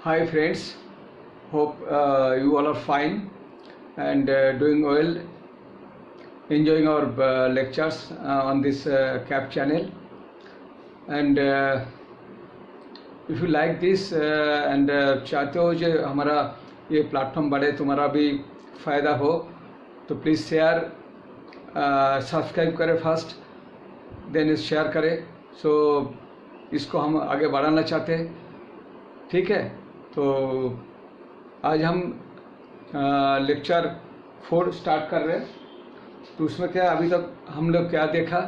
Hi friends, hope you all are fine and doing well, enjoying our lectures on this CAP channel. And if you like this and चाहते हो जो हमारा ये platform बढ़े, तुम्हारा भी फ़ायदा हो, तो प्लीज़ शेयर सब्सक्राइब करें फर्स्ट, देन शेयर करें। सो इसको हम आगे बढ़ाना चाहते हैं, ठीक है। तो आज हम लेक्चर 4 स्टार्ट कर रहे हैं। तो उसमें क्या अभी तक हम लोग क्या देखा,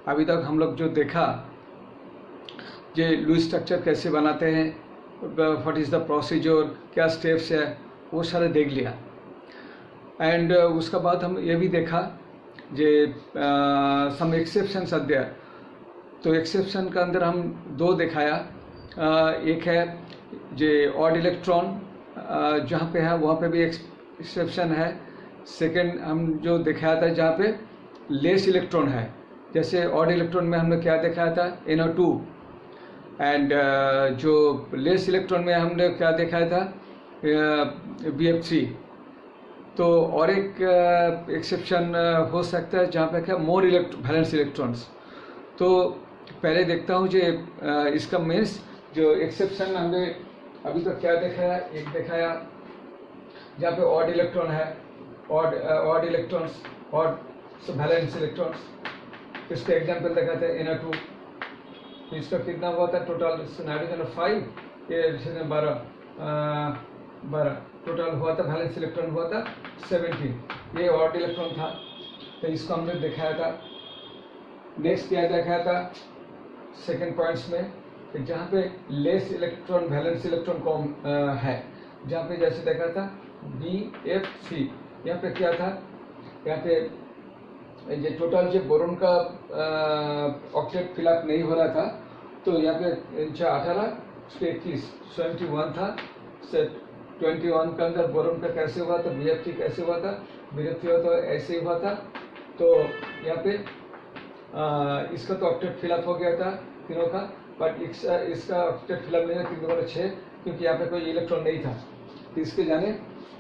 अभी तक हम लोग जो देखा ये लुईस स्ट्रक्चर कैसे बनाते हैं, व्हाट इज़ द प्रोसीजर, क्या स्टेप्स है, वो सारे देख लिया। एंड उसका बाद हम ये भी देखा जे सम एक्सेप्शंस आर देयर। तो एक्सेप्शन का अंदर हम दो दिखाया। एक है जे ऑड इलेक्ट्रॉन जहाँ पे है वहाँ पे भी एक्सेप्शन है। सेकंड हम जो दिखाया था जहाँ पे लेस इलेक्ट्रॉन है, जैसे ऑड इलेक्ट्रॉन में हमने क्या दिखाया था NO2, एंड जो लेस इलेक्ट्रॉन में हमने क्या दिखाया था BF3। तो और एक एक्सेप्शन हो सकता है जहाँ पे क्या मोर वैलेंस इलेक्ट्रॉन्स। तो पहले देखता हूँ जो इसका मीन्स जो एक्सेप्शन हमने अभी तो क्या दिखाया, एक दिखाया जहाँ पे ऑड इलेक्ट्रॉन है, odd electrons, odd valence electrons. इसका एग्जांपल दिखाते हैं NO2। इसका कितना हुआ था टोटल, नाइट्रोजन 5, ये 12 टोटल हुआ था, वैलेंस इलेक्ट्रॉन हुआ था 17, ये ऑड इलेक्ट्रॉन था। तो इसको हमने दिखाया था। नेक्स्ट क्या दिखाया था सेकेंड पॉइंट्स में, कि जहाँ पे लेस इलेक्ट्रॉन वैलेंस इलेक्ट्रॉन कम है, जहाँ पे जैसे देखा था BF3। यहाँ पे क्या था, यहाँ पे ये टोटल जो बोरोन का ऑक्टेट फिलअप नहीं हो रहा था, तो यहाँ पे 18 उसके 21 21 था। 21 के अंदर बोरोन का कैसे हुआ था, BF3 कैसे हुआ था, BF3 हुआ तो ऐसे ही हुआ था। तो यहाँ पे इसका तो ऑक्टेट फिलअप हो गया था तीनों का, बट इसका ऑक्टेट फिलअप नहीं है 3 2 6, क्योंकि यहाँ पे कोई इलेक्ट्रॉन नहीं था। तो इसके जाने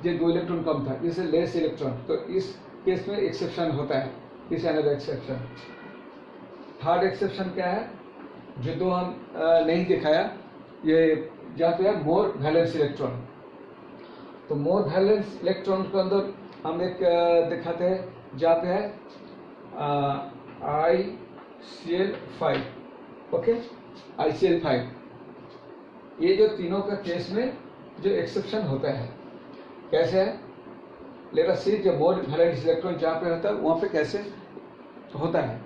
ये 2 इलेक्ट्रॉन कम था, इसे लेस इलेक्ट्रॉन। तो इस केस में एक्सेप्शन होता है, इस अनदर एक्सेप्शन। थर्ड एक्सेप्शन क्या है, जो दो हम नहीं दिखाया, ये जहाँ पे है मोर वैलेंस इलेक्ट्रॉन। तो मोर वैलेंस इलेक्ट्रॉन के अंदर हम एक दिखाते हैं जहाँ पे है ICl5, ओके, ICl5। ये जो तीनों का केस में जो एक्सेप्शन होता है कैसे है, लेट अस सी। जो मोर वैलेंस इलेक्ट्रॉन जहाँ पे होता है वहाँ पे कैसे होता है,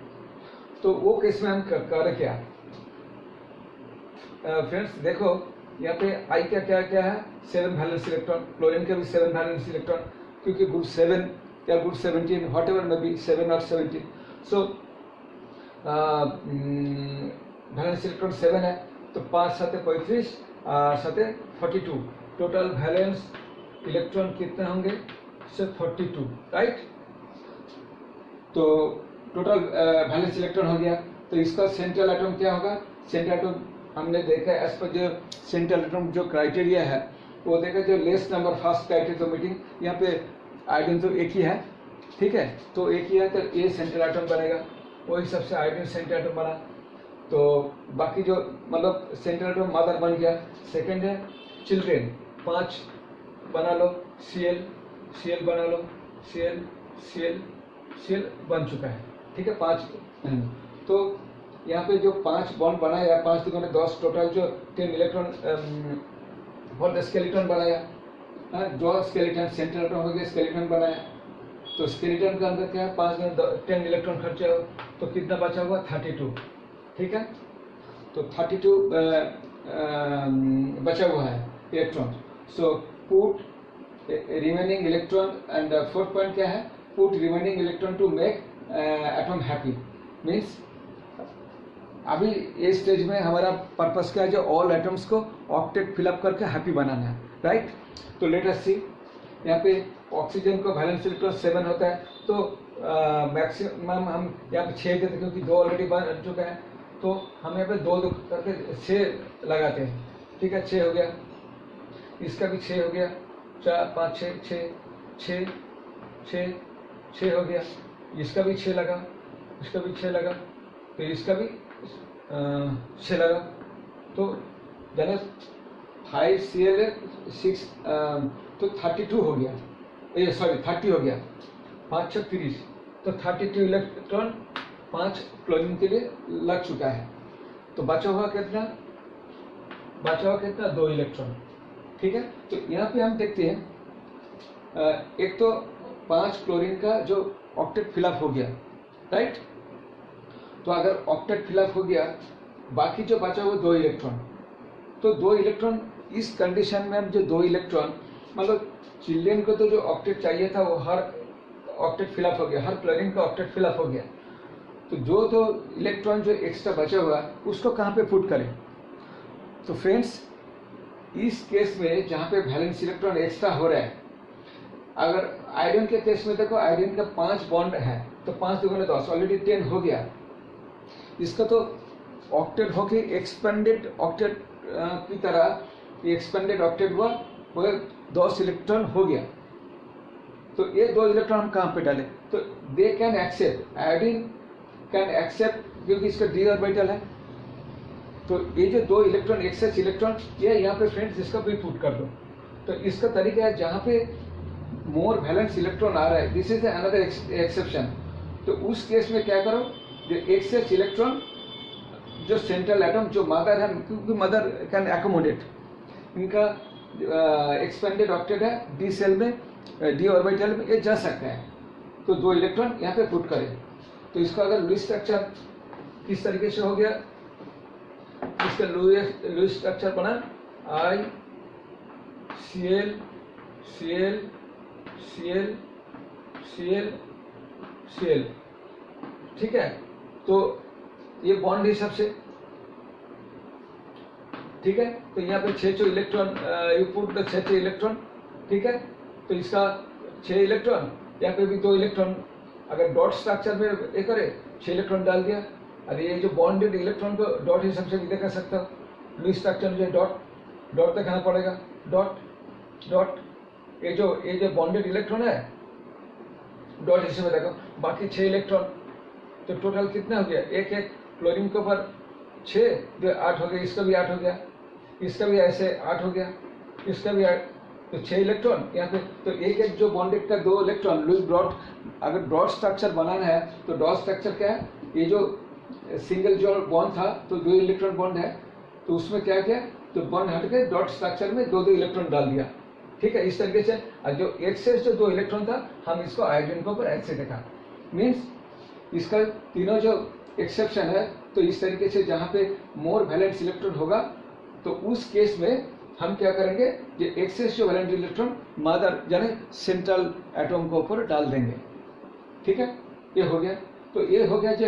तो वो केस में हम कर क्या फ्रेंड्स देखो, यहाँ पे I का क्या क्या है 7 वैलेंस इलेक्ट्रॉन, क्लोरीन का भी 7 वैलेंस इलेक्ट्रॉन, क्योंकि ग्रुप 7 या ग्रुप 17 व्हाट एवर में भी 7 और 17। सो वैलेंस इलेक्ट्रॉन 7 है, तो 5 7 35 7 42, टोटल वैलेंस इलेक्ट्रॉन कितने होंगे, सिर्फ 42, राइट। तो टोटल वैलेंस इलेक्ट्रॉन हो गया। तो इसका सेंट्रल एटम क्या होगा, सेंट्रल एटम हमने देखा एज पर जो सेंट्रल एटम जो क्राइटेरिया है वो देखा, जो लेस नंबर फर्स्ट क्राइटेरिया तो मीटिंग, यहाँ पे आयोडीन तो एक ही है, ठीक है, तो एक ही है, तो ये सेंट्रल एटम बनेगा, वही सबसे आयोडीन सेंट्रल एटम बना। तो बाकी जो मतलब सेंट्रल एटम मदर बन गया। सेकेंड है चिल्ड्रेन, 5 बना लो, Cl बना लो, Cl बन चुका है, ठीक है, 5। तो यहाँ पे जो 5 बॉन्ड बनाया, 5 दुगुने 10, टोटल जो 10 इलेक्ट्रॉन फॉर द स्केलेटन बनाया, 2 स्केलेटन सेंट्रल एटम हो गया, स्केलेटन बनाया। तो स्केलेटन के अंदर क्या है, 5 में 10 इलेक्ट्रॉन खर्चा हो, तो कितना बचा हुआ 32, ठीक है। तो 32 बचा हुआ है electron. So put remaining electron, and fourth point क्या है, put remaining electron to make atom happy. Means अभी इस स्टेज में हमारा पर्पस क्या है, जो ऑल एटम्स को ऑक्टेट फिलअप करके हैप्पी बनाना है, राइट। तो लेट अस सी, यहाँ पे ऑक्सीजन को वैलेंस इलेक्ट्रॉन 7 होता है, तो मैक्सिमम हम यहाँ पे 6 देते, क्योंकि 2 ऑलरेडी बन चुका है। तो हम यहाँ पे 2 करके 6 लगाते हैं, ठीक है, 6 हो गया। इसका भी 6 हो गया, 4 5 6 6 6 6 6 हो गया, इसका भी 6 लगा, इसका भी 6 लगा, तो इसका भी 6 लगा, तो यानी 5Cl 6 तो 32 हो गया, ये सॉरी 30 हो गया, 5 6 30, तो 32 इलेक्ट्रॉन 5 क्लोरीन के लिए लग चुका है। तो बचा हुआ कितना, 2 इलेक्ट्रॉन। ठीक है, तो यहाँ पे हम देखते हैं एक तो 5 क्लोरीन का जो ऑक्टेट फिलअप हो गया, राइट। तो अगर ऑक्टेट फिलअप हो गया, बाकी जो बचा हुआ 2 इलेक्ट्रॉन, तो 2 इलेक्ट्रॉन इस कंडीशन में जो 2 इलेक्ट्रॉन, मतलब चिल्ड्रेन को तो जो ऑक्टेट चाहिए था वो हर ऑक्टेट फिलअप हो गया, हर क्लोरीन का ऑक्टेट फिलअप हो गया, तो जो तो इलेक्ट्रॉन जो एक्स्ट्रा बचा हुआ उसको कहाँ पे पुट करें। तो फ्रेंड्स, इस केस में जहाँ पे वैलेंस इलेक्ट्रॉन एक्स्ट्रा हो रहा है, अगर आयरन के केस में देखो, आयरन का 5 बॉन्ड है, तो 5 दुगुने 10, ऑलरेडी 10 हो गया। इसका तो ऑक्टेट होके एक्सपेंडेड ऑक्टेट की तरह एक्सपेंडेड ऑक्टेट हुआ, वो 10 इलेक्ट्रॉन हो गया। तो ये 2 इलेक्ट्रॉन हम कहाँ पे डालें, तो they can accept, iodine can accept, क्योंकि इसका d ऑर्बिटल है। तो ये जो 2 इलेक्ट्रॉन एक्सेस इलेक्ट्रॉन, ये यहाँ पे फ्रेंड्स इसका भी पुट कर दो। तो इसका तरीका है, जहाँ पे मोर वैलेंस इलेक्ट्रॉन आ रहा है, दिस इज अनदर एक्सेप्शन। तो उस केस में क्या करो, जो एक्सेस इलेक्ट्रॉन जो सेंट्रल एटम जो मदर है, क्योंकि मदर कैन एकोमोडेट, इनका एक्सपेंडेड ऑक्टेट है, डी सेल में, डी ऑर्बिटल में ये जा सकता है। तो 2 इलेक्ट्रॉन यहाँ पे पुट करें। तो इसका अगर लुईस स्ट्रक्चर किस तरीके से हो गया, इसका लुईस स्ट्रक्चर बना I Cl Cl Cl Cl Cl, ठीक है। तो ये बॉन्ड है सबसे, ठीक है। तो यहाँ पे 6 electron, you put the 6 electron, ठीक है। तो इसका 6 इलेक्ट्रॉन, यहाँ पे भी 2 इलेक्ट्रॉन, अगर डॉट स्ट्रक्चर में ये करे 6 इलेक्ट्रॉन डाल दिया। अरे ये जो बॉन्डेड इलेक्ट्रॉन को डॉट हिसाब से भी देखा सकता हो, लुईस स्ट्रक्चर में जो डॉट दिखाना पड़ेगा, डॉट ये जो बॉन्डेड इलेक्ट्रॉन है डॉट हिसाब से देखो, बाकी 6 इलेक्ट्रॉन, तो टोटल कितना हो गया, एक क्लोरीन के ऊपर 6, जो 8 हो गया, इसका भी 8 हो गया, इसका भी ऐसे 8 हो गया, इसका भी 8, तो 6 इलेक्ट्रॉन यहाँ पे। तो एक जो बॉन्डेड का 2 इलेक्ट्रॉन, लुईस डॉट, अगर डॉट स्ट्रक्चर बनाना है तो डॉट स्ट्रक्चर क्या है, ये जो सिंगल जो बॉन्ड था तो 2 इलेक्ट्रॉन बॉन्ड है, तो उसमें क्या किया, तो बॉन्ड हट के डॉट स्ट्रक्चर में 2 इलेक्ट्रॉन डाल दिया, ठीक है। इस तरीके से जो एक्सेस जो 2 इलेक्ट्रॉन था, हम इसको आयोडीन के ऊपर ऐसे देखा, मीन्स इसका तीनों जो एक्सेप्शन है। तो इस तरीके से जहाँ पे मोर वैलेंस इलेक्ट्रॉन होगा, तो उस केस में हम क्या करेंगे, ये एक्सेस जो वैलेंस इलेक्ट्रॉन मदर यानी सेंट्रल एटम के ऊपर डाल देंगे, ठीक है। ये हो गया। तो ये हो गया जो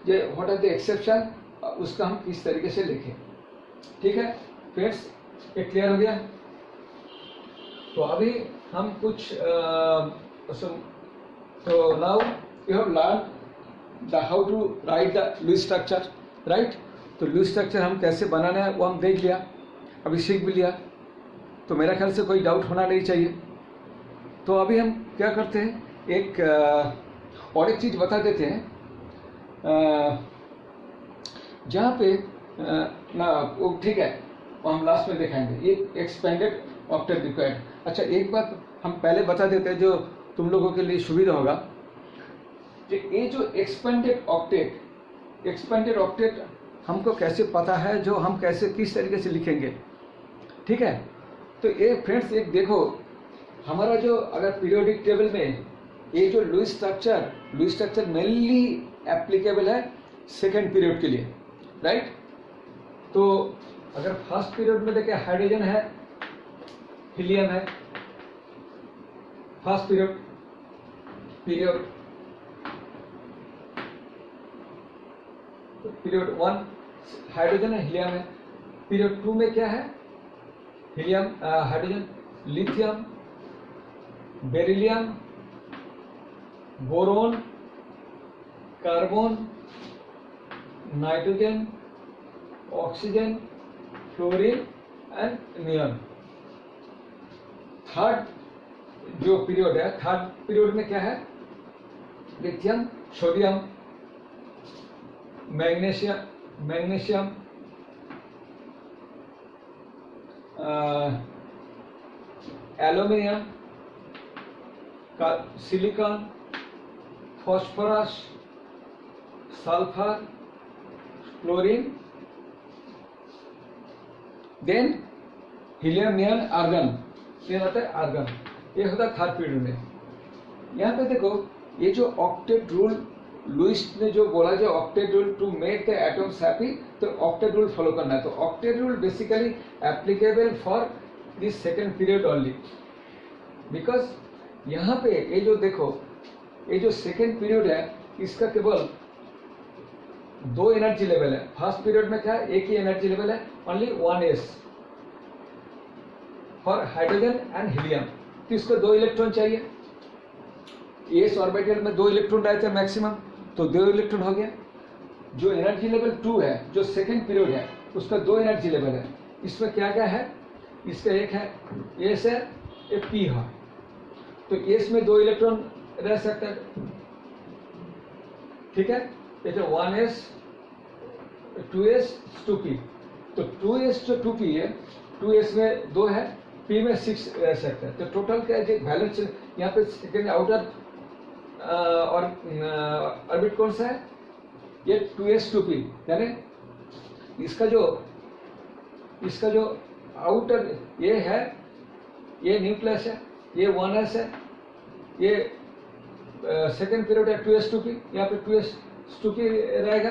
व्हाट आर द एक्सेप्शन, उसका हम किस तरीके से लिखें, ठीक है फ्रेंड्स। ये क्लियर हो गया। तो अभी हम कुछ तो now you have learn the how to write the Lewis structure, right. तो लुईस स्ट्रक्चर हम कैसे बनाना है वो हम देख लिया, अभी सीख भी लिया। तो मेरा ख्याल से कोई डाउट होना नहीं चाहिए। तो अभी हम क्या करते हैं, एक और एक चीज़ बता देते हैं, जहाँ पे ना वो ठीक है, वो हम लास्ट में दिखाएंगे, ये एक्सपेंडेड ऑक्टेट रिक्वायर्ड। अच्छा, एक बात हम पहले बता देते हैं जो तुम लोगों के लिए सुविधा होगा, कि ये जो एक्सपेंडेड ऑक्टेट हमको कैसे पता है, जो हम कैसे किस तरीके से लिखेंगे, ठीक है। तो ये फ्रेंड्स एक देखो, हमारा जो अगर पीरियोडिक टेबल में ये जो लुईस स्ट्रक्चर मेनली एप्लीकेबल है सेकेंड पीरियड के लिए, राइट। तो अगर फर्स्ट पीरियड में देखें, हाइड्रोजन है, हीलियम है, फर्स्ट पीरियड पीरियड 1 हाइड्रोजन है, हीलियम है। पीरियड 2 में क्या है, helium, hydrogen, lithium, beryllium, boron, carbon, nitrogen, oxygen, fluorine and neon. Third जो पीरियड है, थर्ड पीरियड में क्या है, lithium, sodium, magnesium, aluminium, silicon, phosphorus, sulphur, chlorine, then helium, neon, argon. ये होता है आर्गन, ये होता है थर्ड पीरियड में। यहाँ पे देखो ये जो ऑक्टेट रूल लुईस ने जो बोला, जो octet rule to make the atoms happy, तो ऑक्टेट रूल फॉलो करना है। तो octet rule basically applicable for this second period only, because यहाँ पे ये जो देखो, ये जो सेकेंड पीरियड है इसका केवल दो एनर्जी लेवल है। फर्स्ट पीरियड में क्या है, एक ही एनर्जी लेवल है, only 1s for hydrogen and helium. तो इसको 2 इलेक्ट्रॉन चाहिए, एस ऑर्बिटल में 2 इलेक्ट्रॉन रहते हैं मैक्सिमम, तो 2 इलेक्ट्रॉन हो गया। जो एनर्जी लेवल 2 है, जो सेकेंड पीरियड है, उसका 2 एनर्जी लेवल है। इसमें क्या क्या है, इसका एक है एस है, एक पी है। तो एस में 2 इलेक्ट्रॉन रह सकता है, ठीक है। ये तो 1s 2s 2p, तो 2s जो 2p है, 2s में 2 है, p में 6 रह सकता है। तो टोटल क्या है, बैलेंस यहाँ पे सेकेंड आउटर और ऑर्बिट कौन सा है, ये 2s 2p, यानी इसका जो आउटर ये है, ये न्यूक्लियस है, ये 1s है, ये सेकेंड पीरियड है 2s 2p, यहाँ पे 2s 2p रहेगा।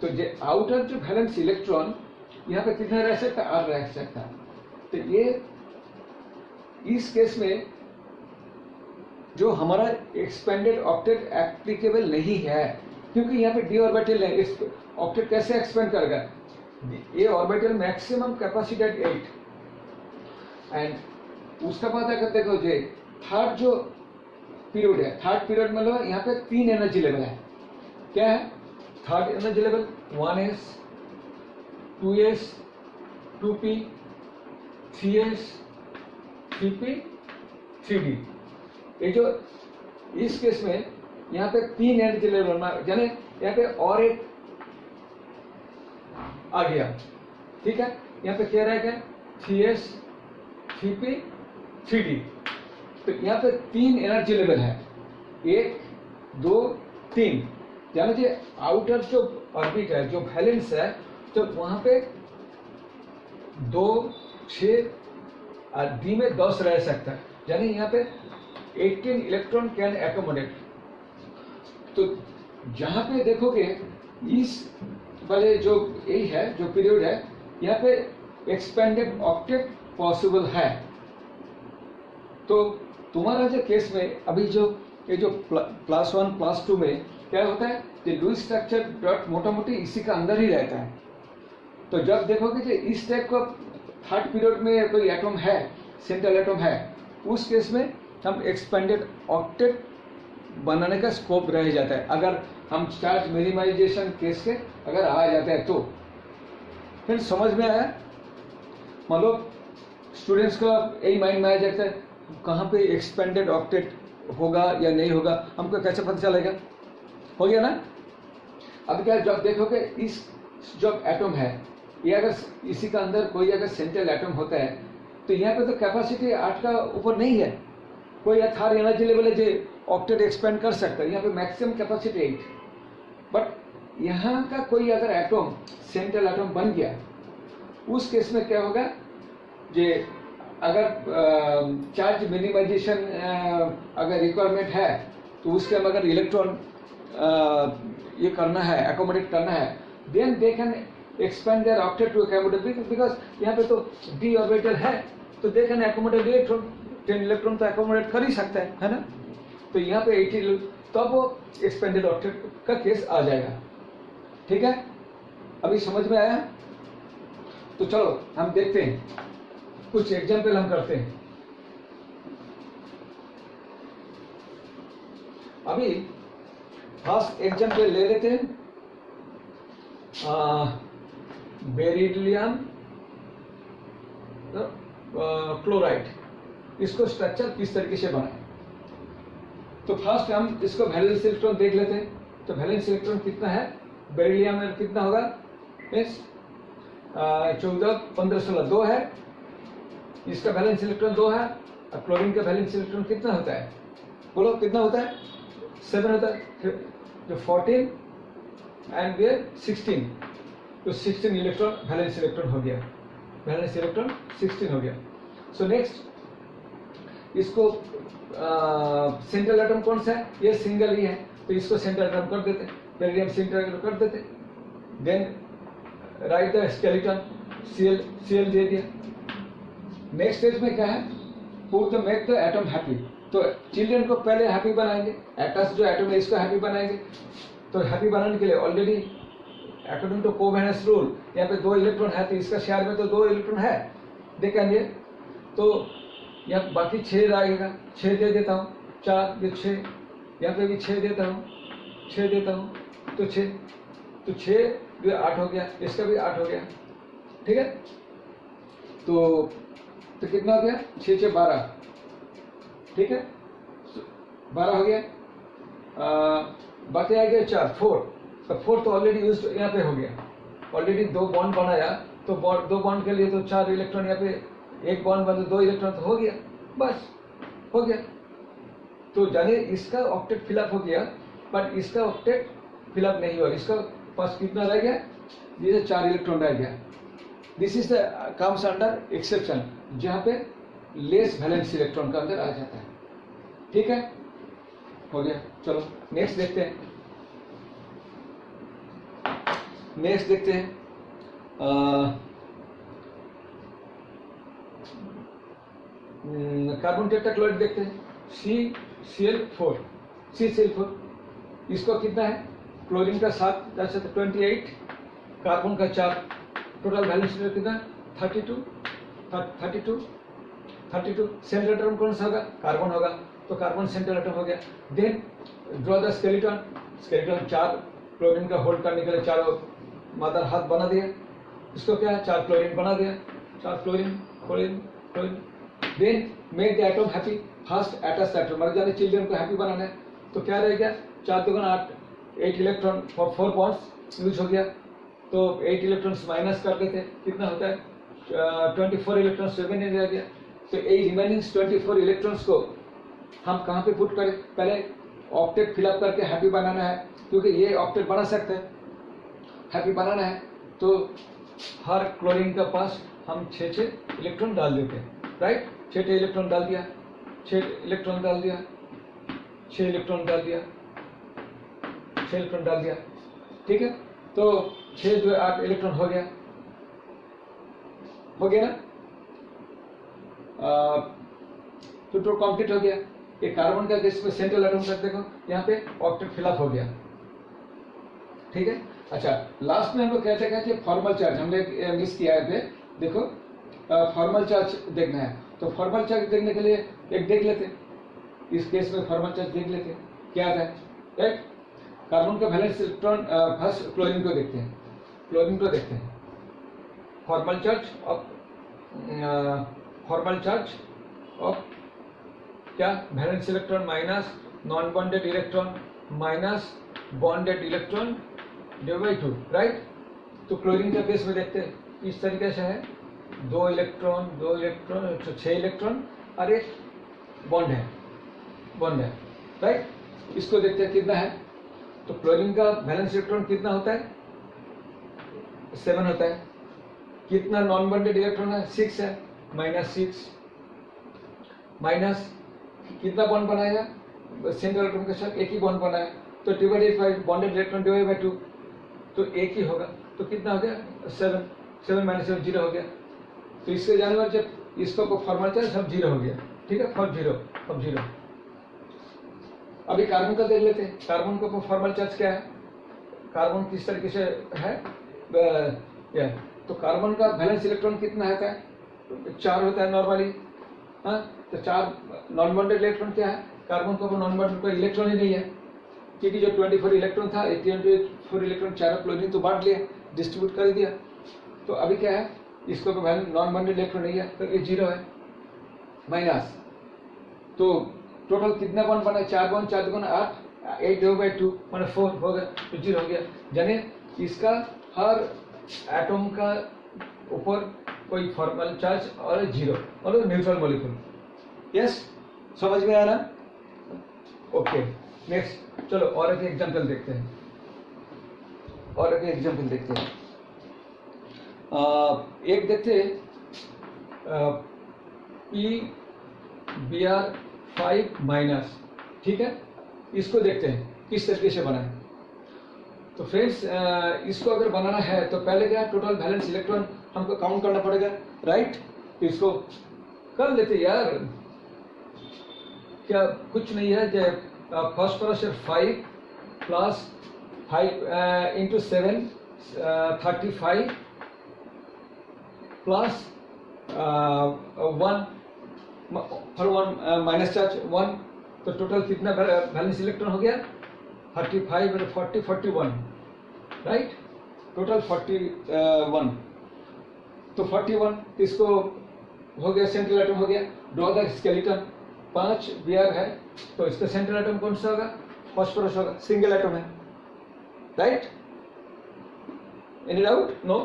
तो आउटर जो बैलेंस इलेक्ट्रॉन यहाँ पे कितना रह सकता है, r रह सकता है। तो ये इस केस में जो हमारा एक्सपेंडेड ऑक्टेट एप्लीकेबल नहीं है, क्योंकि यहाँ पे डी ऑर्बिटल है। इस ऑक्टेट कैसे एक्सपेंड करेगा, ये orbital maximum capacity eight 8, and उसका बाद अगर देखो जे थर्ड जो पीरियड है, थर्ड पीरियड में लो यहाँ पे 3 एनर्जी लेवल है। क्या है third energy level, 1s 2s 2p 3s 3p 3d। ये जो इस केस में यहाँ पे 3 एनर्जी लेवल, यानी यहाँ पे और एक आ गया, ठीक है। यहाँ पे क्या रहेगा, 3s 3p 3d। तो यहाँ पे 3 एनर्जी लेवल है, 1 2 3, यानी कि आउटर जो ऑर्बिट है, जो बैलेंस है, तो वहां पे 2 6 और डी में 10 रह सकता है, यानी यहाँ पे 18 इलेक्ट्रॉन कैन एकोमोडेट। तो जहां पे देखोगे इस वाले जो यही है जो पीरियड है, यहाँ पे एक्सपेंडेड ऑक्टेट पॉसिबल है। तो तुम्हारा जो केस में अभी जो ये जो +1 +2 में क्या होता है, कि लुईस स्ट्रक्चर डॉट मोटा मोटी इसी का अंदर ही रहता है। तो जब देखोगे कि इस टाइप का थर्ड पीरियड में कोई एटम है, सेंट्रल एटम है, उस केस में हम एक्सपेंडेड ऑक्टेट बनाने का स्कोप रह जाता है। अगर हम चार्ज मिनिमाइजेशन केस के अगर आ जाता है तो फिर समझ में आया। मतलब स्टूडेंट्स का यही माइंड में आ जाता है, कहाँ पे एक्सपेंडेड ऑक्टेट होगा या नहीं होगा, हमको कैसे पता चलेगा। हो गया ना। अब क्या, जब देखोगे इस जो एटम है, ये अगर इसी का अंदर कोई अगर सेंट्रल एटम होता है, तो यहाँ पे तो कैपेसिटी 8 का ऊपर नहीं है, कोई थर्ड एनर्जी लेवल है जो ऑक्टेट एक्सपेंड कर सकता है। यहाँ पे मैक्सिमम कैपेसिटी 8, बट यहाँ का कोई अगर एटम सेंट्रल एटम बन गया, उस केस में क्या होगा, जे अगर चार्ज मिनिमाइजेशन अगर रिक्वायरमेंट है, तो उसके हम अगर इलेक्ट्रॉन ये करना है, एकोमोडेट करना है, then they can expand their octet to accommodate, because यहाँ पे तो डी ऑर्बिटल है, तो they can accommodate electron, 10 electron तो एकोमोडेट कर ही सकता है ना। तो यहाँ पे 80, तब वो एक्सपेंडेड ऑक्टेट का केस आ जाएगा। ठीक है, अभी समझ में आया। तो चलो हम देखते हैं, कुछ एग्जाम्पल हम करते हैं। अभी फर्स्ट एग्जाम्पल ले लेते हैं, बेरिलियम क्लोराइड, इसको स्ट्रक्चर किस तरीके से बनाए। तो फर्स्ट हम इसको वैलेंस इलेक्ट्रॉन देख लेते हैं। तो वैलेंस इलेक्ट्रॉन कितना है, बेरिलियम में कितना होगा, 14 15 16 2 है, इसका वैलेंस इलेक्ट्रॉन 2 है। और क्लोरीन का वैलेंस इलेक्ट्रॉन कितना होता है, बोलो कितना होता है, 7 होता है। जो 14 एंड 16, तो 16 इलेक्ट्रॉन वैलेंस इलेक्ट्रॉन हो गया, वैलेंस इलेक्ट्रॉन 16 हो गया। सो नेक्स्ट इसको सेंट्रल एटम कौन सा है, ये सिंगल ही है, तो इसको सेंट्रल एटम कर देते, बेरिलियम सेंट्रल एटम कर देते। Then right the skeleton, CL दे दिया। नेक्स्ट स्टेज में क्या है, put the make the atom happy. तो चिल्ड्रन को पहले हैप्पी बनाएंगे, एटस जो एटम है इसको हैप्पी बनाएंगे। तो हैप्पी बनाने के लिए ऑलरेडी अकॉर्डिंग टू कोवेलेंस रूल यहाँ पे 2 इलेक्ट्रॉन है, तो इसका शेयर में तो 2 इलेक्ट्रॉन है, देखेंगे। तो यहाँ बाकी 6 रहेगा, 6 दे देता हूँ, 4 ये 6, यहाँ पे भी 6 देता हूँ, 6 देता हूँ, तो 6 भी 8 हो गया, इसका भी 8 हो गया, ठीक है। तो कितना हो गया, 6 6 12, ठीक है, 12 हो गया। बाकी आ गया 4 4, तो 4 तो ऑलरेडी यूज यहाँ पे हो गया, ऑलरेडी 2 बॉन्ड बनाया, तो 2 बॉन्ड के लिए तो 4 इलेक्ट्रॉन, यहाँ पे 1 बॉन्ड बना 2 इलेक्ट्रॉन, तो हो गया, बस हो गया। तो जानिए इसका ऑक्टेट फिलअप हो गया, बट इसका ऑक्टेट फिलअप नहीं हुआ, इसका पास कितना रह गया, ये 4 इलेक्ट्रॉन रह गया। This is the comes under exception, जहाँ पे लेस वैलेंस इलेक्ट्रॉन का अंदर आ जाता है, ठीक है, हो गया। चलो नेक्स्ट देखते हैं, नेक्स्ट देखते हैं। कार्बन टेट्राक्लोराइड देखते हैं, CCl4, इसको कितना है, क्लोरीन का 7 28, कार्बन का 4, टोटल वैलेंस कितना 32। सेंट्रल एटम कौन सा होगा, कार्बन होगा, तो कार्बन सेंट्रल एटम हो गया। Then draw the skeleton, 4 chlorine का होल्ड करने के लिए 4 मादर हाथ बना दिया, इसको क्या है 4 क्लोरीन बना दिया, 4 chlorine. Then make the atom happy, first atoms atom, मर जाने चिल्ड्रन को हैप्पी बनाना है, तो क्या रह गया, 4 2 8, 8 इलेक्ट्रॉन फॉर 4 बॉन्ड्स यूज हो गया, तो 8 इलेक्ट्रॉन्स माइनस कर देते, कितना होता है 24 इलेक्ट्रॉन्स रिमेनिंग रह गया। तो ये रिमेनिंग 24 इलेक्ट्रॉन्स को हम कहाँ पे पुट करें, पहले ऑक्टेट फिलअप करके हैप्पी बनाना है, क्योंकि ये ऑक्टेट बना सकते हैं, हैप्पी बनाना है। तो हर क्लोरीन का पास हम 6 इलेक्ट्रॉन डाल देते हैं, राइट, 6 इलेक्ट्रॉन डाल दिया, 6 इलेक्ट्रॉन डाल दिया, 6 इलेक्ट्रॉन डाल दिया, 6 इलेक्ट्रॉन डाल दिया, ठीक है। तो 6 जो 8 इलेक्ट्रॉन हो गया, ना, तो कंप्लीट हो गया। ये कार्बन का केस में सेंट्रल एटम कर देखो, यहाँ पे ऑक्टेट फिलअप हो गया, ठीक है। अच्छा, लास्ट में हम लोग कहते हैं कि फॉर्मल चार्ज हमने मिस किया है, देखो फॉर्मल चार्ज देखना है, तो फॉर्मल चार्ज देखने के लिए एक देख लेते हैं, इस केस में फॉर्मल चार्ज देख लेते हैं क्या आता है, राइट। कार्बन का वैलेंस इलेक्ट्रॉन, फर्स्ट क्लोरीन को देखते हैं, फॉर्मल चार्ज ऑफ क्या, valence electron minus non bonded electron minus bonded electron divide by 2, right. तो क्लोरीन के केस में देखते हैं इस तरीके से है, 2 इलेक्ट्रॉन 6 इलेक्ट्रॉन और एक बॉन्ड है, राइट। इसको देखते हैं कितना है, तो क्लोरीन का वैलेंस इलेक्ट्रॉन कितना होता है, 7 होता है। कितना नॉन बॉन्डेड इलेक्ट्रॉन है, 6 है, -6, माइनस कितना बॉन्ड बनाएगा, सेंट्रल एटम के साथ एक ही बॉन्ड बनाया, तो divided by bonded electron divide by 2, तो एक ही होगा, तो कितना हो गया 7 7 - 7 0 हो गया। तो इसके जाने वाले जब इसको फॉर्मल चार्ज सब 0 हो गया, ठीक है, फॉर 0 अब 0। अभी कार्बन का देख लेते हैं, कार्बन का फॉर्मल चार्ज क्या है, कार्बन किस तरीके से है, तो कार्बन का वैलेंस इलेक्ट्रॉन कितना होता है, 4 होता है नॉर्मली, हाँ, तो 4 नॉन बॉन्डेड इलेक्ट्रॉन क्या है, कार्बन का नॉन बॉन्डेड कोई इलेक्ट्रॉन ही नहीं है, क्योंकि जो 24 इलेक्ट्रॉन था 24 इलेक्ट्रॉन 4 क्लोरीन तो बांट लिया, डिस्ट्रीब्यूट कर दिया। तो अभी क्या है, इसको तो वैल्यू नॉन बॉन्डेड इलेक्ट्रॉन नहीं है तो ये 0 है माइनस। तो टोटल कितना बॉन्ड बना, 4 बॉन्ड, 4 गुना 8, 8 डिवाइड बाई 2 माने 4 हो गया, तो 0 हो गया। यानी इसका हर एटम का ऊपर कोई फॉर्मल चार्ज और 0 और न्यूट्रल मॉलिक्यूल। यस, समझ में आया ना? ओके, नेक्स्ट चलो और एक एग्जांपल देखते हैं, और एक एग्जांपल देखते हैं। एक देखते हैं PBr5 माइनस, ठीक है, इसको देखते हैं किस तरीके से बना है। तो फ्रेंड्स इसको अगर बनाना है तो पहले क्या टोटल वैलेंस इलेक्ट्रॉन हमको काउंट करना पड़ेगा, राइट? तो इसको कर लेते यार, क्या कुछ नहीं है जो phosphorus 5 plus 5 into 7 35 plus 1 for 1 minus charge 1, तो टोटल कितना वैलेंस इलेक्ट्रॉन हो गया? 35 और 40 41, राइट? टोटल 41। तो 41 इसको हो गया, सेंट्रल एटम हो गया। ड्रॉ द स्केलेटन, 5 Br है तो इसका सेंट्रल एटम कौन सा होगा? फॉस्फोरस होगा, सिंगल एटम है, राइट? Any doubt? नो।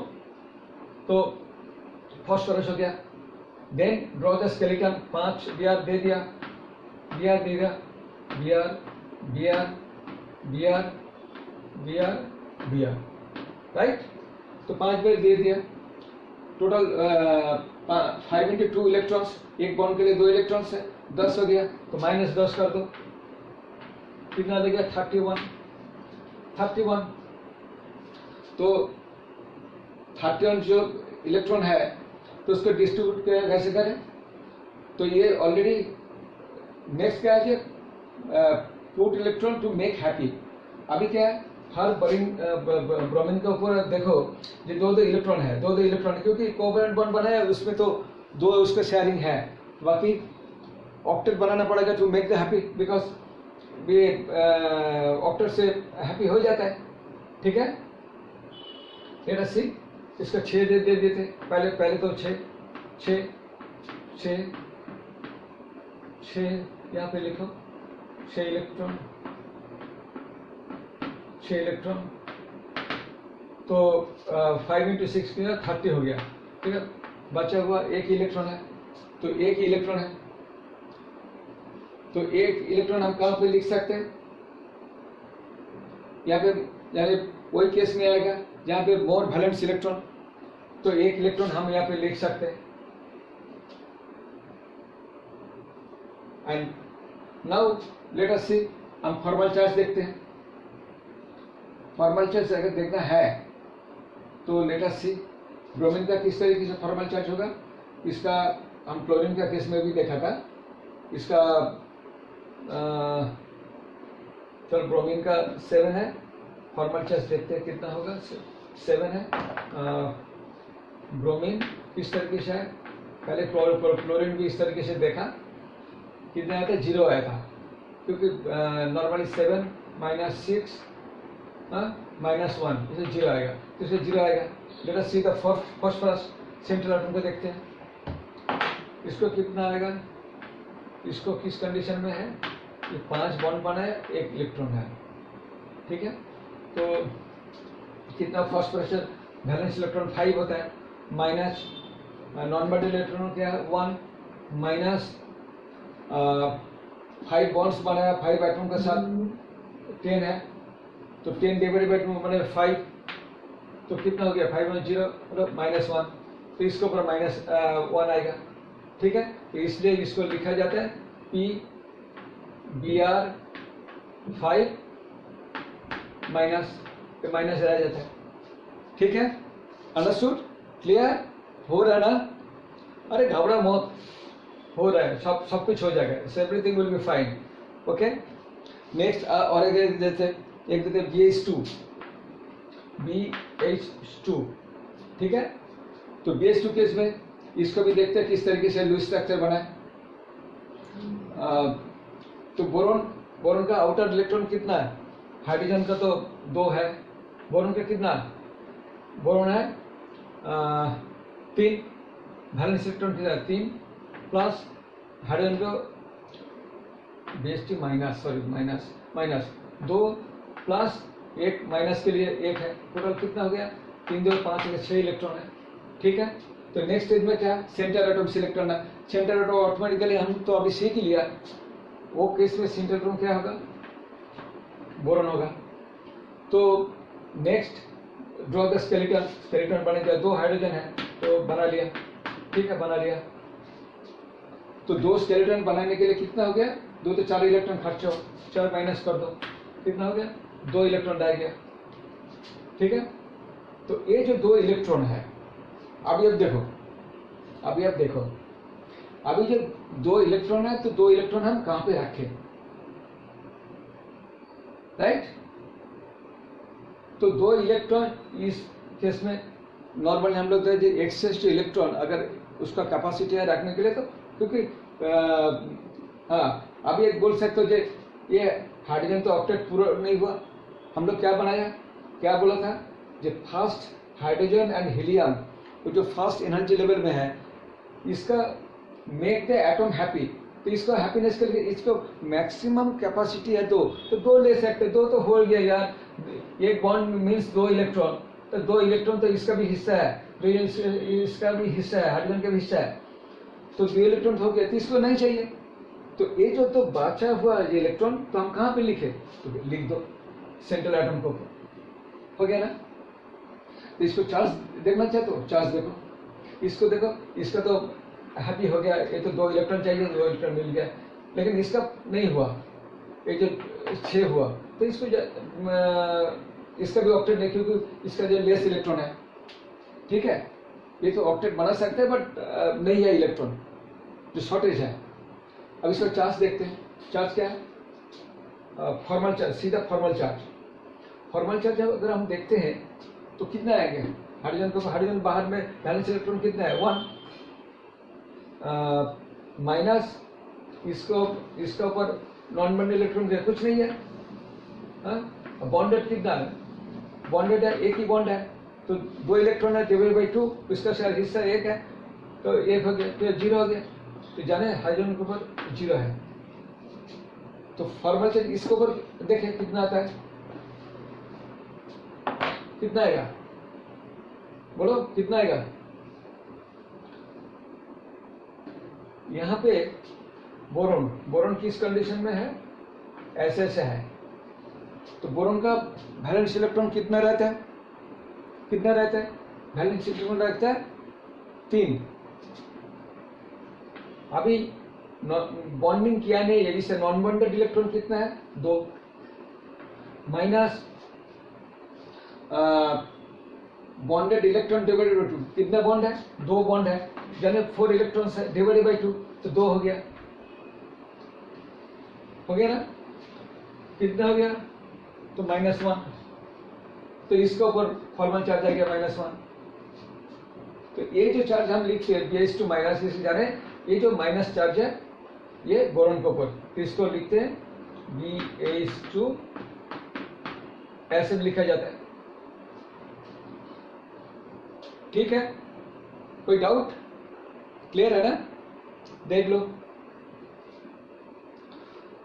तो फॉस्फोरस हो गया। Then draw the skeleton, 5 Br दे दिया, Br दे दिया, Br Br Br Br Br, right? तो 5 बार दे दिया। टोटल 5 इंटू 2 इलेक्ट्रॉन्स, एक बॉन्ड के लिए 2 इलेक्ट्रॉन्स है, 10 हो गया। तो माइनस 10 कर दो, कितना लगेगा? 31 31। तो 31 जो इलेक्ट्रॉन है तो उसको डिस्ट्रीब्यूट कैसे करें? तो ये ऑलरेडी नेक्स्ट क्या है, put electron to make happy. अभी क्या है, हर ब्रोमीन के ऊपर देखो ये 2 इलेक्ट्रॉन है, 2 इलेक्ट्रॉन, क्योंकि कोवैलेंट बॉन्ड बना है उसमें तो 2 उसका शेयरिंग है, बाकी ऑक्टेट बनाना पड़ेगा to make the happy, because ये ऑक्टेट से हैप्पी हो जाता है, ठीक है? लेट अस सी, इसका 6 दे देते पहले तो 6 यहाँ पे लिखो, 6 इलेक्ट्रॉन। तो 5 इंटू 6 कितना? 30 हो गया, ठीक है? बचा हुआ एक इलेक्ट्रॉन है, तो एक इलेक्ट्रॉन है, तो एक इलेक्ट्रॉन हम कहाँ पे लिख सकते हैं? यहाँ पे, यानी वही केस में आएगा जहाँ पे मोर वैलेंस इलेक्ट्रॉन, तो एक इलेक्ट्रॉन हम यहाँ पे लिख सकते हैं। एंड नाउ लेट अस सी, हम फॉर्मल चार्ज देखते हैं। फॉर्मल चार्ज अगर देखना है तो लेट अस सी, ब्रोमीन का किस तरीके से फॉर्मल चार्ज होगा, इसका हम क्लोरीन का केस में भी देखा था। इसका चलो ब्रोमीन का 7 है, फॉर्मल चार्ज देखते हैं कितना होगा। 7 है। ब्रोमीन किस तरीके से है, पहले क्लोरीन भी इस तरीके से देखा, कितना आया था? 0 आया था, क्योंकि नॉर्मली 7 माइनस 6 -1, इसे 0 आएगा, तो इसे 0 आएगा। Let us see the phosphorus central atom को देखते हैं, इसको कितना आएगा? इसको किस कंडीशन में है? ये 5 बॉन्ड बना है, 1 इलेक्ट्रॉन है, ठीक है? तो कितना फॉस्फोरस वैलेंस इलेक्ट्रॉन 5 होता है, माइनस नॉन बॉन्डेड इलेक्ट्रॉन क्या है? 1 माइनस 5 बॉन्ड्स बनाया 5 एटम के साथ, 10 है, तो 10 डिवाइडेड बाई 2 बने 5, तो कितना हो गया? 5 1 0 मतलब -1, तो इसके ऊपर -1 आएगा, ठीक है? तो इसलिए इसको लिखा जाता है PBr5 माइनस, तो माइनस रह जाता है, ठीक है? अंडरस्टूड? क्लियर हो रहा है ना? अरे घबरा मत, हो रहा है, सब कुछ हो जाएगा, everything will be fine, okay? Next और एक देते BH2, ठीक है? तो BH2 केस में इसको भी देखते हैं किस तरीके से लूज स्ट्रक्चर बना है। तो बोरोन का आउटर इलेक्ट्रॉन कितना है? हाइड्रोजन का तो 2 है, बोरोन का कितना? बोरोन है 3 वैलेंस इलेक्ट्रॉन कितना है 3 प्लस हाइड्रोजन को BH2 minus sorry minus 2 plus 1 minus के लिए 1 है, टोटल कितना हो गया 3 2 5 6 इलेक्ट्रॉन है। ठीक है, तो नेक्स्ट स्टेज में क्या सेंटर एटम सिलेक्ट करना। सेंटर एटम ऑटोमेटिकली हम तो अभी सीख लिया, वो केस में सेंटर एटम क्या होगा बोरॉन होगा। तो नेक्स्ट ड्रॉ द स्केलेटन बने गया, 2 हाइड्रोजन है तो बना लिया। ठीक है, बना लिया। तो 2 स्केलेटन बनाने के लिए कितना हो गया 2 तो 4 इलेक्ट्रॉन खर्च हो, 4 माइनस कर दो कितना हो गया 2 इलेक्ट्रॉन रह गया। ठीक है, तो ये जो 2 इलेक्ट्रॉन है अभी अब देखो अभी जो 2 इलेक्ट्रॉन है तो 2 इलेक्ट्रॉन हम कहां पे रखें, राइट। तो 2 इलेक्ट्रॉन इस केस में नॉर्मली हम लोग एक्सेस टू इलेक्ट्रॉन अगर उसका कैपेसिटी है रखने के लिए, तो क्योंकि हाँ अभी एक बोल सकते हो जो ये हाइड्रोजन तो ऑक्टेट पूरा नहीं हुआ, हम लोग क्या बनाया, क्या बोला था जो फर्स्ट हाइड्रोजन एंड हीलियम वो जो फर्स्ट एनर्जी लेवल में है इसका मेक द एटम हैप्पी, तो इसको हैप्पीनेस के लिए इसको मैक्सिमम कैपेसिटी है 2, तो 2 ले सकते, 2 तो हो गया यार, एक बॉन्ड मीन्स 2 इलेक्ट्रॉन, तो 2 इलेक्ट्रॉन तो इसका भी हिस्सा है, तो इसका भी हिस्सा है, हाइड्रोजन का भी हिस्सा है, तो 2 इलेक्ट्रॉन हो गया, तो इसको नहीं चाहिए। तो ये जो तो बचा हुआ ये इलेक्ट्रॉन तो हम कहाँ पे लिखे, तो लिख दो सेंट्रल एटम को, हो गया ना। तो इसको चार्ज देखना चाहते हो, चार्ज देखो, इसको देखो, इसका तो हैप्पी हो गया, ये तो 2 इलेक्ट्रॉन चाहिए, 2 इलेक्ट्रॉन मिल गया, लेकिन इसका नहीं हुआ, ये जो 6 हुआ, तो इसको इसका भी ऑक्टेट नहीं क्योंकि इसका जो लेस इलेक्ट्रॉन है। ठीक है, ये तो ऑक्टेट बना सकते हैं बट नहीं है इलेक्ट्रॉन, जो शॉर्टेज है। अब इसका चार्ज देखते हैं, चार्ज क्या है फॉर्मल चार्ज, सीधा फॉर्मल चार्ज। फॉर्मल चार्ज अगर हम देखते हैं तो कितना आएंगे हाइड्रोजन को, हाइड्रोजन बाहर में बैलेंस इलेक्ट्रॉन कितना है 1 माइनस इसका ऊपर नॉन बॉन्डेड इलेक्ट्रॉन कुछ नहीं है, बॉन्डेड कितना है, बॉन्डेड है एक ही बॉन्ड है, तो 2 इलेक्ट्रॉन है डिवाइड बाई 2, इसका हिस्सा 1 है, तो 1 हो गया, तो 0 हो गया, तो जाने हाइड्रोजन के ऊपर 0 है। तो फॉर्मल चार्ज इसके ऊपर देखें कितना आता है, कितना आएगा बोलो कितना आएगा। यहाँ पे बोरॉन किस कंडीशन में है, ऐसे है, तो बोरॉन का वैलेंस इलेक्ट्रॉन कितना रहता है, वैलेंस इलेक्ट्रॉन रहता है 3। अभी बॉन्डिंग किया नहीं है, इससे नॉन बॉन्डेड इलेक्ट्रॉन कितना है 2 minus bonded electron divided by 2, कितना बॉन्ड है 2 बॉन्ड है, यानी 4 इलेक्ट्रॉन है डिवाइडेड बाई 2, तो 2 हो गया ना, कितना हो गया तो -1, तो इसके ऊपर फॉर्मल चार्ज आ गया -1। तो ये जो चार्ज हम लिखते हैं BH2 माइनस, इसे जाने ये जो माइनस चार्ज है ये बोरॉन के ऊपर, तो इसको लिखते हैं BH2, ऐसे भी लिखा जाता है। ठीक है, कोई डाउट, क्लियर है ना, देख लो।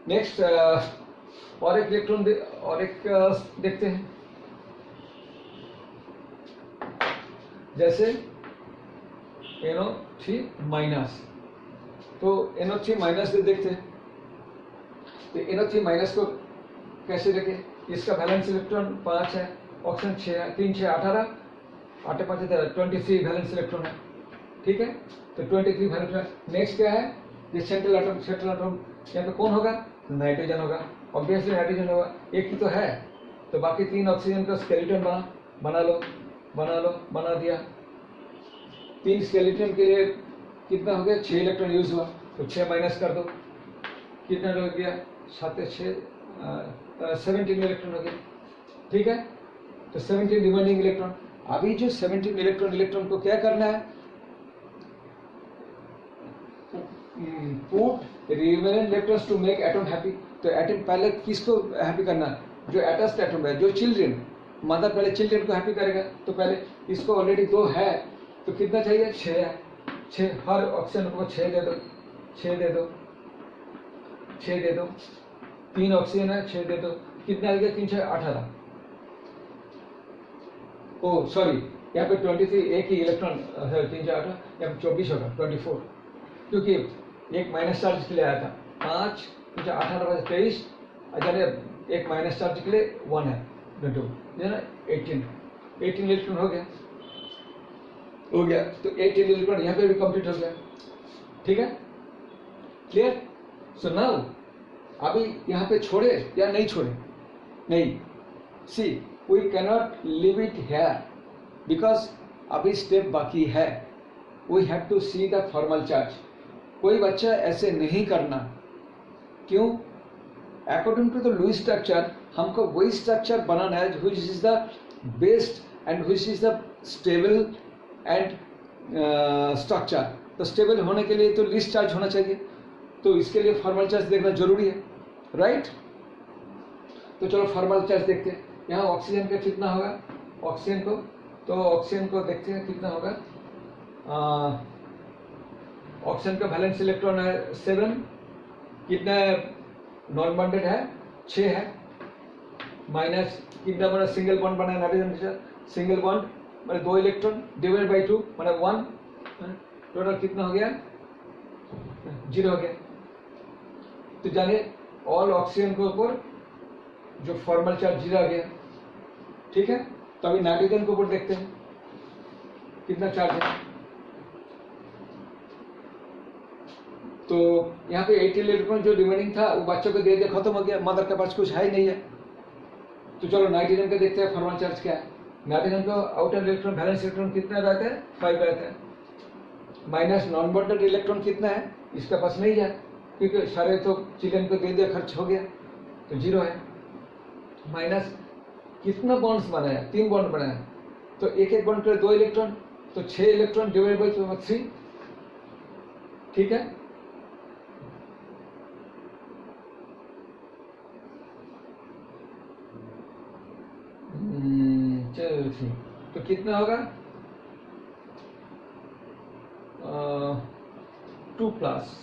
नेक्स्ट और एक इलेक्ट्रॉन देखते हैं, जैसे NO3 माइनस, तो NO3 माइनस देखते हैं, तो NO3 माइनस को कैसे देखें, इसका वैलेंस इलेक्ट्रॉन 5 है, ऑक्सीजन 6 है, 3 6 18, 8 5 23 वैलेंस इलेक्ट्रॉन है। ठीक है, तो 23 वैलेंस। नेक्स्ट क्या है, ये सेंट्रल एटम यहाँ पे कौन होगा, नाइट्रोजन होगा, ऑब्वियसली नाइट्रोजन होगा, एक ही तो है, तो बाकी 3 ऑक्सीजन का स्केलेटन बना दिया। 3 स्केलेटन के लिए कितना हो गया 6 इलेक्ट्रॉन यूज हुआ, तो 6 माइनस कर दो, कितना हो गया 7 6 17 इलेक्ट्रॉन हो गया। ठीक है, तो 17 रिमेनिंग इलेक्ट्रॉन। अभी जो 17 इलेक्ट्रॉन को क्या करना है, put remaining electrons to make atom happy. तो एटम पहले किसको हैप्पी करना, जो एटस्ट एटम है, जो चिल्ड्रन, मदर पहले चिल्ड्रन को हैप्पी करेगा, तो पहले इसको ऑलरेडी 2 है, तो कितना चाहिए, 6 है, 6 हर ऑक्सीजन को 6 दे दो, 6 दे दो, 6 दे दो, 3 ऑक्सीजन है, 6 दे दो, कितना आ गया, 3 6 18। ओ सॉरी, यहाँ पे 23 एक ही इलेक्ट्रॉन, 3 6 18, यहाँ पे 24 होगा, 24, क्योंकि एक माइनस चार्ज के लिए आया था। 5 3 6 18 23, जाने एक माइनस चार्ज के लिए 1 है, 2 ना 18 इलेक्ट्रॉन हो गया, तो 18 इलेक्ट्रॉन यहाँ पे भी कंप्लीट हो गया। ठीक है, क्लियर। सो नाउ अभी यहाँ पे छोड़े या नहीं छोड़े, नहीं, see we cannot leave it here because अभी स्टेप बाकी है, we have to see the formal charge. कोई बच्चा ऐसे नहीं करना, क्यों, according to the Lewis structure हमको वही स्ट्रक्चर बनाना है which is the best and which is the stable and structure. तो स्टेबल होने के लिए तो लीस्ट चार्ज होना चाहिए, तो इसके लिए फॉर्मल चार्ज देखना जरूरी है, राइट। तो चलो फॉर्मल चार्ज देखते हैं। यहाँ ऑक्सीजन का कितना होगा, ऑक्सीजन को, तो ऑक्सीजन को देखते हैं कितना होगा। ऑक्सीजन का वैलेंस इलेक्ट्रॉन है 7, कितना नॉन बॉन्डेड है 6 है, माइनस कितना बना, सिंगल बॉन्ड बना नाइट्रोजन, सिंगल बॉन्ड मतलब 2 इलेक्ट्रॉन डिवाइड बाई 2 मतलब 1, टोटल कितना हो गया, 0 हो गया। तो जानिए ऑल ऑक्सीजन के ऊपर जो फॉर्मल चार्ज 0 आ गया। ठीक है, तो अभी नाइट्रोजन के ऊपर देखते हैं कितना चार्ज है। तो यहाँ पे 80 इलेक्ट्रॉन जो रिमेनिंग था वो बच्चों को दे दिया, खत्म हो गया, मदर के पास कुछ है ही नहीं है। तो चलो नाइट्रोजन का देखते हैं फॉर्मल चार्ज क्या है। नाइट्रोजन का आउटर इलेक्ट्रॉन वैलेंस इलेक्ट्रॉन कितना रहता है, 5 रहता है, माइनस नॉन बॉन्डेड इलेक्ट्रॉन कितना है, इसके पास नहीं है क्योंकि सारे तो चिल्ड्रन को दे दिया, खर्च हो गया, तो 0 है। माइनस कितना बॉन्ड्स बनाया, 3 बॉन्ड बनाया, तो एक एक बॉन्ड पर 2 इलेक्ट्रॉन, तो 6 इलेक्ट्रॉन डिवाइड बाई 3। ठीक है, चलो ठीक, तो कितना होगा, 2 प्लस,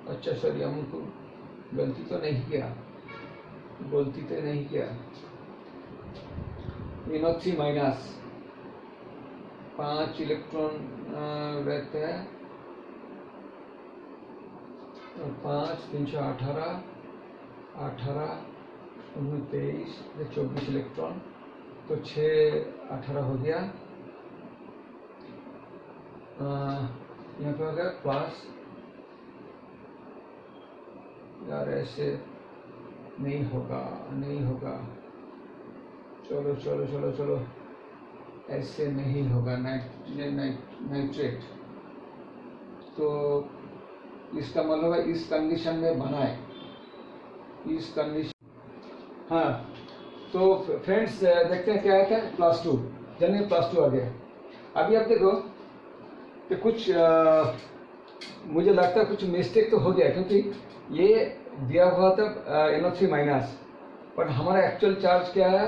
अच्छा सॉरी हमको गलती तो नहीं किया, NO3 माइनस 5 इलेक्ट्रॉन रहते हैं, 5 3 6 18 18 23 24 इलेक्ट्रॉन, तो 6 18 हो गया। यहाँ पे हो गया प्लस, यार ऐसे नहीं होगा, चलो ऐसे नहीं होगा, नाइट्रेट। तो इसका मतलब है इस कंडीशन में बनाए, इस कंडीशन। हाँ, तो फ्रेंड्स देखते हैं क्या है, +2, जानिए +2 आ गया। अभी आप देखो कि कुछ मुझे लगता है कुछ मिस्टेक तो हो गया, क्योंकि ये दिया हुआ था NO3 माइनस, पर हमारा एक्चुअल चार्ज क्या है,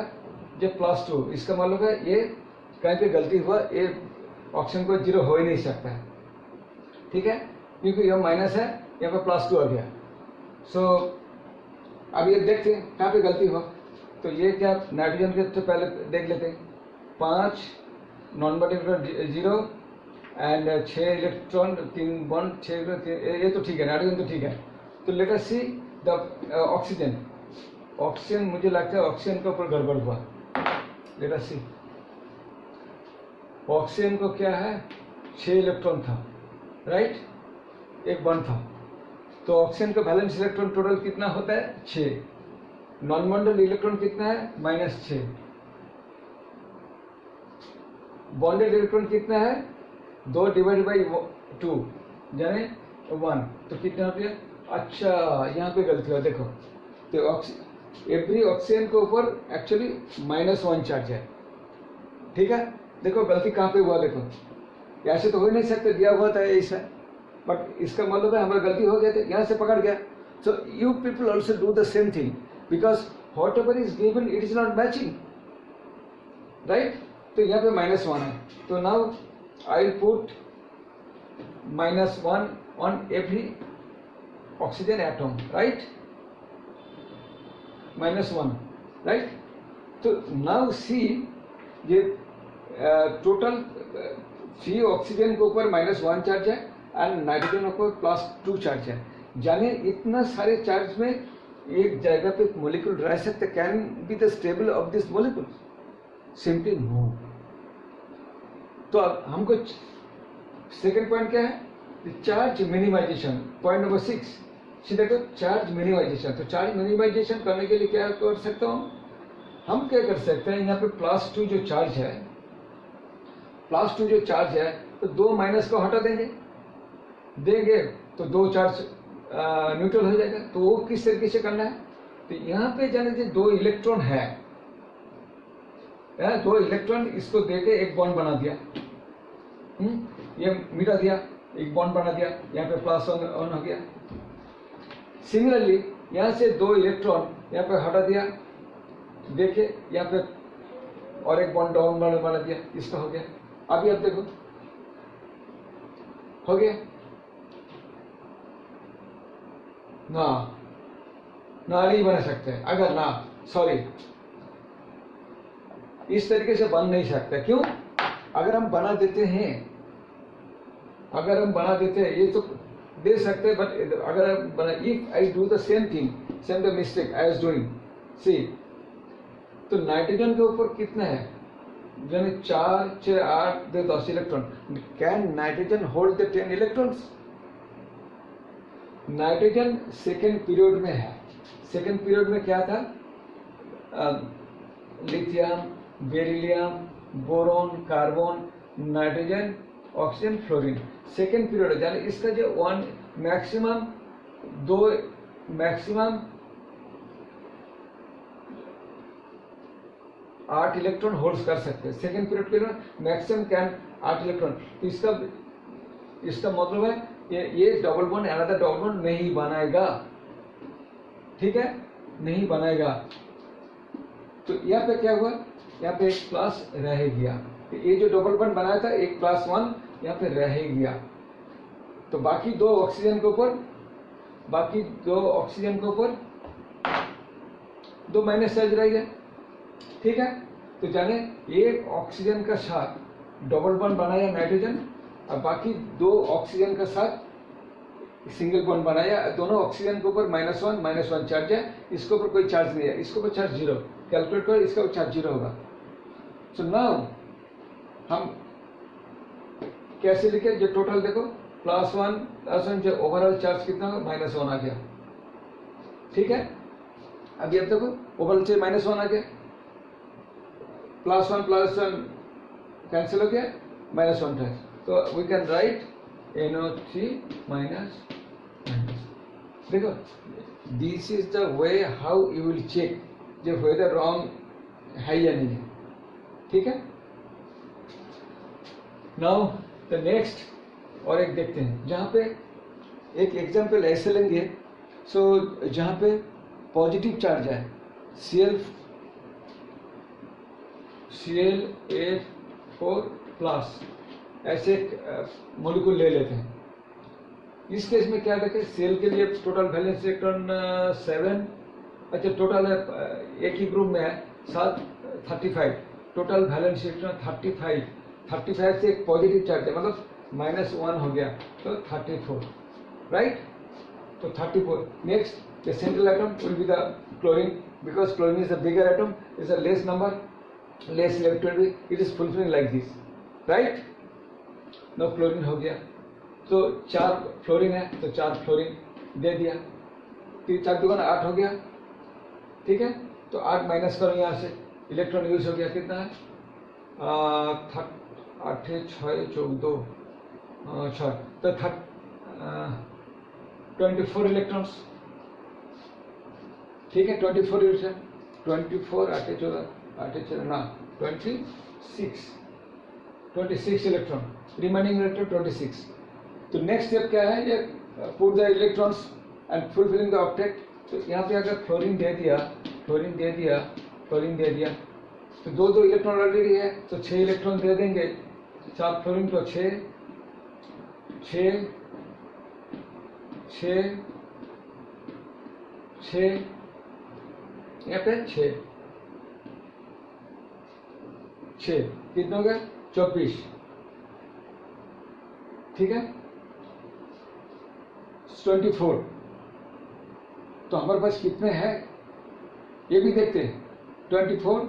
जो +2, इसका मतलब है ये कहीं पे गलती हुआ, ये ऑप्शन को 0 हो ही नहीं सकता है। ठीक है, क्योंकि यह माइनस है, यहाँ पे +2 आ गया। सो अब ये देखते हैं कहाँ पे गलती हुआ। तो ये क्या, नाइट्रोजन के तो पहले देख लेते हैं, 5 non bonded 0 and 6 electron 3 bond 6 ये तो ठीक है, नाइट्रोजन तो ठीक है। तो let us see the oxygen, मुझे लगता है ऑक्सीजन के ऊपर गड़बड़ हुआ। लेट अस सी, ऑक्सीजन को क्या है, 6 इलेक्ट्रॉन था, राइट, एक बॉन्ड था, तो ऑक्सीजन का वैलेंस इलेक्ट्रॉन टोटल कितना होता है, 6, नॉन बॉन्डेड इलेक्ट्रॉन कितना है, -6, बॉन्डेड इलेक्ट्रॉन कितना है, 2 डिवाइड बाई 2 यानी 1, तो कितना हो गया। अच्छा, यहाँ पे गलती हुआ, देखो, तो एवरी ऑक्सीजन के ऊपर एक्चुअली -1 चार्ज है। ठीक है, देखो गलती कहाँ पे हुआ, देखो ऐसे तो हो ही नहीं सकते, दिया हुआ था ऐसा, बट इसका मतलब है हमारा गलती हो गया था, यहाँ से पकड़ गया। So you people also do the same thing, because what ever is given it is not matching, right. तो यहाँ पे -1 है, तो now I will put -1 on every oxygen atom, right? -1, right? So now see ये total free oxygen के ऊपर -1 charge है and nitrogen के ऊपर +2 चार्ज है। जाने इतना सारे चार्ज में एक जगह पे मॉलिक्यूल रह सकते, can be the stable of this molecule? Simply no. तो अब हमको सेकेंड पॉइंट क्या है? Charge minimisation, point number 6। देखो चार्ज मिनिमाइजेशन। तो चार्ज मिनिमाइजेशन करने के लिए क्या कर सकता हूँ? हम क्या कर सकते हैं, यहाँ पे +2 जो चार्ज है, +2 जो चार्ज है, तो 2 माइनस को हटा देंगे तो 2 चार्ज न्यूट्रल हो जाएगा। तो वो किस तरीके से करना है? तो यहाँ पे जाने से 2 इलेक्ट्रॉन है, 2 इलेक्ट्रॉन इसको देके एक बॉन्ड बना दिया, ये मिटा दिया, एक बॉन्ड बना दिया, यहाँ पे +1 हो गया। सिमिलरली यहाँ से 2 इलेक्ट्रॉन यहाँ पे हटा दिया, देखे यहाँ पे और एक बॉन्ड डाउन बना दिया, इसका हो गया। अभी अब देखो हो गया ना, नहीं बना सकते अगर ना, सॉरी, इस तरीके से बन नहीं सकता। क्यों? अगर हम बना देते हैं, ये तो दे सकते हैं, बट अगर हम बना, if I do the same thing, same the mistake I was doing, see, तो नाइट्रोजन के ऊपर कितना है? यानी 4, 6, 8, 10 electron. Can nitrogen hold the 10 electrons? Nitrogen second period में है। सेकेंड पीरियड में क्या था? Lithium, beryllium, boron, carbon, nitrogen, oxygen, fluorine. Second period यानी इसका जो 1 मैक्सिमम 8 इलेक्ट्रॉन होल्ड कर सकते हैं। सेकेंड पीरियड के लिए मैक्सिमम कैन 8 इलेक्ट्रॉन। तो इसका मतलब है ये double bond another double bond नहीं बनाएगा, ठीक है, नहीं बनाएगा। तो यहाँ पे क्या हुआ? यहाँ पे एक प्लस रह गया। तो ये जो डबल बॉन्ड बनाया था, एक +1 यहाँ पे रह गया। तो बाकी 2 ऑक्सीजन के ऊपर 2 माइनस चार्ज रह गया, ठीक है। तो जाने एक ऑक्सीजन का साथ डबल बॉन्ड बनाया नाइट्रोजन, और बाकी 2 ऑक्सीजन का साथ सिंगल बॉन्ड बनाया। दोनों ऑक्सीजन के ऊपर -1 चार्ज है, इसके ऊपर कोई चार्ज नहीं है, इसके ऊपर चार्ज 0। कैलकुलेट करो, इसका ऊपर चार्ज 0 होगा। सो नाउ हम कैसे लिखे? जो टोटल देखो +1 जो ओवरऑल चार्ज कितना होगा? -1 आ गया, ठीक है। अभी अब देखो ओवरऑल से -1 आ गया, +1 कैंसिल हो गया, -1 था। तो वी कैन राइट NO3-। देखो this is the way how you will check जो वेदर रॉन्ग है या नहीं है, ठीक है। नाउ द नेक्स्ट और एक देखते हैं, जहाँ पे एक एग्जाम्पल ऐसे लेंगे। सो जहाँ पे पॉजिटिव चार्ज है, Cl4+ ऐसे मॉलिक्यूल ले लेते हैं। इस केस में क्या देखें? सेल के लिए टोटल वैलेंस इलेक्ट्रॉन 7, अच्छा टोटल है, एक ही ग्रुप में है 7, 35, टोटल वैलेंस इलेक्ट्रॉन 35 से एक पॉजिटिव चार्ज है, मतलब -1 हो गया, तो 34, राइट। तो 34। Next the central atom will be the chlorine, because chlorine is the bigger atom, is a less number, less electron, it is fulfilling like this, right. No chlorine हो गया, तो 4 फ्लोरीन है, तो 4 फ्लोरीन दे दिया, 4 × 2 = 8 हो गया, ठीक है। तो 8 माइनस करो यहाँ से, इलेक्ट्रॉन यूज हो गया, कितना है? 8, 6, 14, 6, तो 24 इलेक्ट्रॉन्स, ठीक है। 24 यूज है, 24, 8, 14, 8, 14 ना 26 इलेक्ट्रॉन, रिमेनिंग इलेक्ट्रॉन 26। तो नेक्स्ट स्टेप क्या है? ये put the electrons and fulfilling the object. तो यहाँ पे अगर फ्लोरीन दे दिया, तो 2 इलेक्ट्रॉन ऑलरेडी है, तो 6 इलेक्ट्रॉन दे देंगे, 4 फ्लोरीन को 6 6 6 6 यहाँ पे 6 6 कितना हो गया 24। ठीक है 24। तो हमारे पास कितने हैं ये भी देखते हैं। 24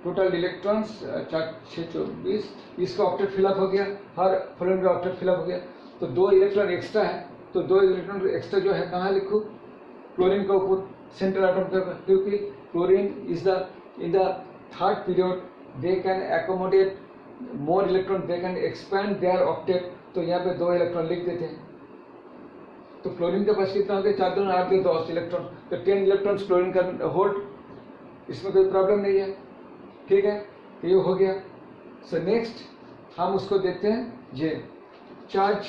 टोटल इलेक्ट्रॉन्स 4 6 24, इसका ऑक्टेट फिलअप हो गया, हर फ्लोरीन का ऑक्टेट फिलअप हो गया। तो 2 इलेक्ट्रॉन एक्स्ट्रा है, तो 2 इलेक्ट्रॉन एक्स्ट्रा जो है कहाँ लिखूँ? क्लोरीन का ऊपर सेंट्रल एटम पर, क्योंकि chlorine is the in the third period they can accommodate more electron, they can expand there octet. तो यहाँ पे 2 इलेक्ट्रॉन लिख देते हैं। तो क्लोरीन के पास कितना हो गया? 4 2 8 10 इलेक्ट्रॉन, तो 10 इलेक्ट्रॉन क्लोरीन का होल्ड, इसमें कोई प्रॉब्लम नहीं है। ठीक है, तो ये हो गया। सो नेक्स्ट हम उसको देखते हैं जे चार्ज,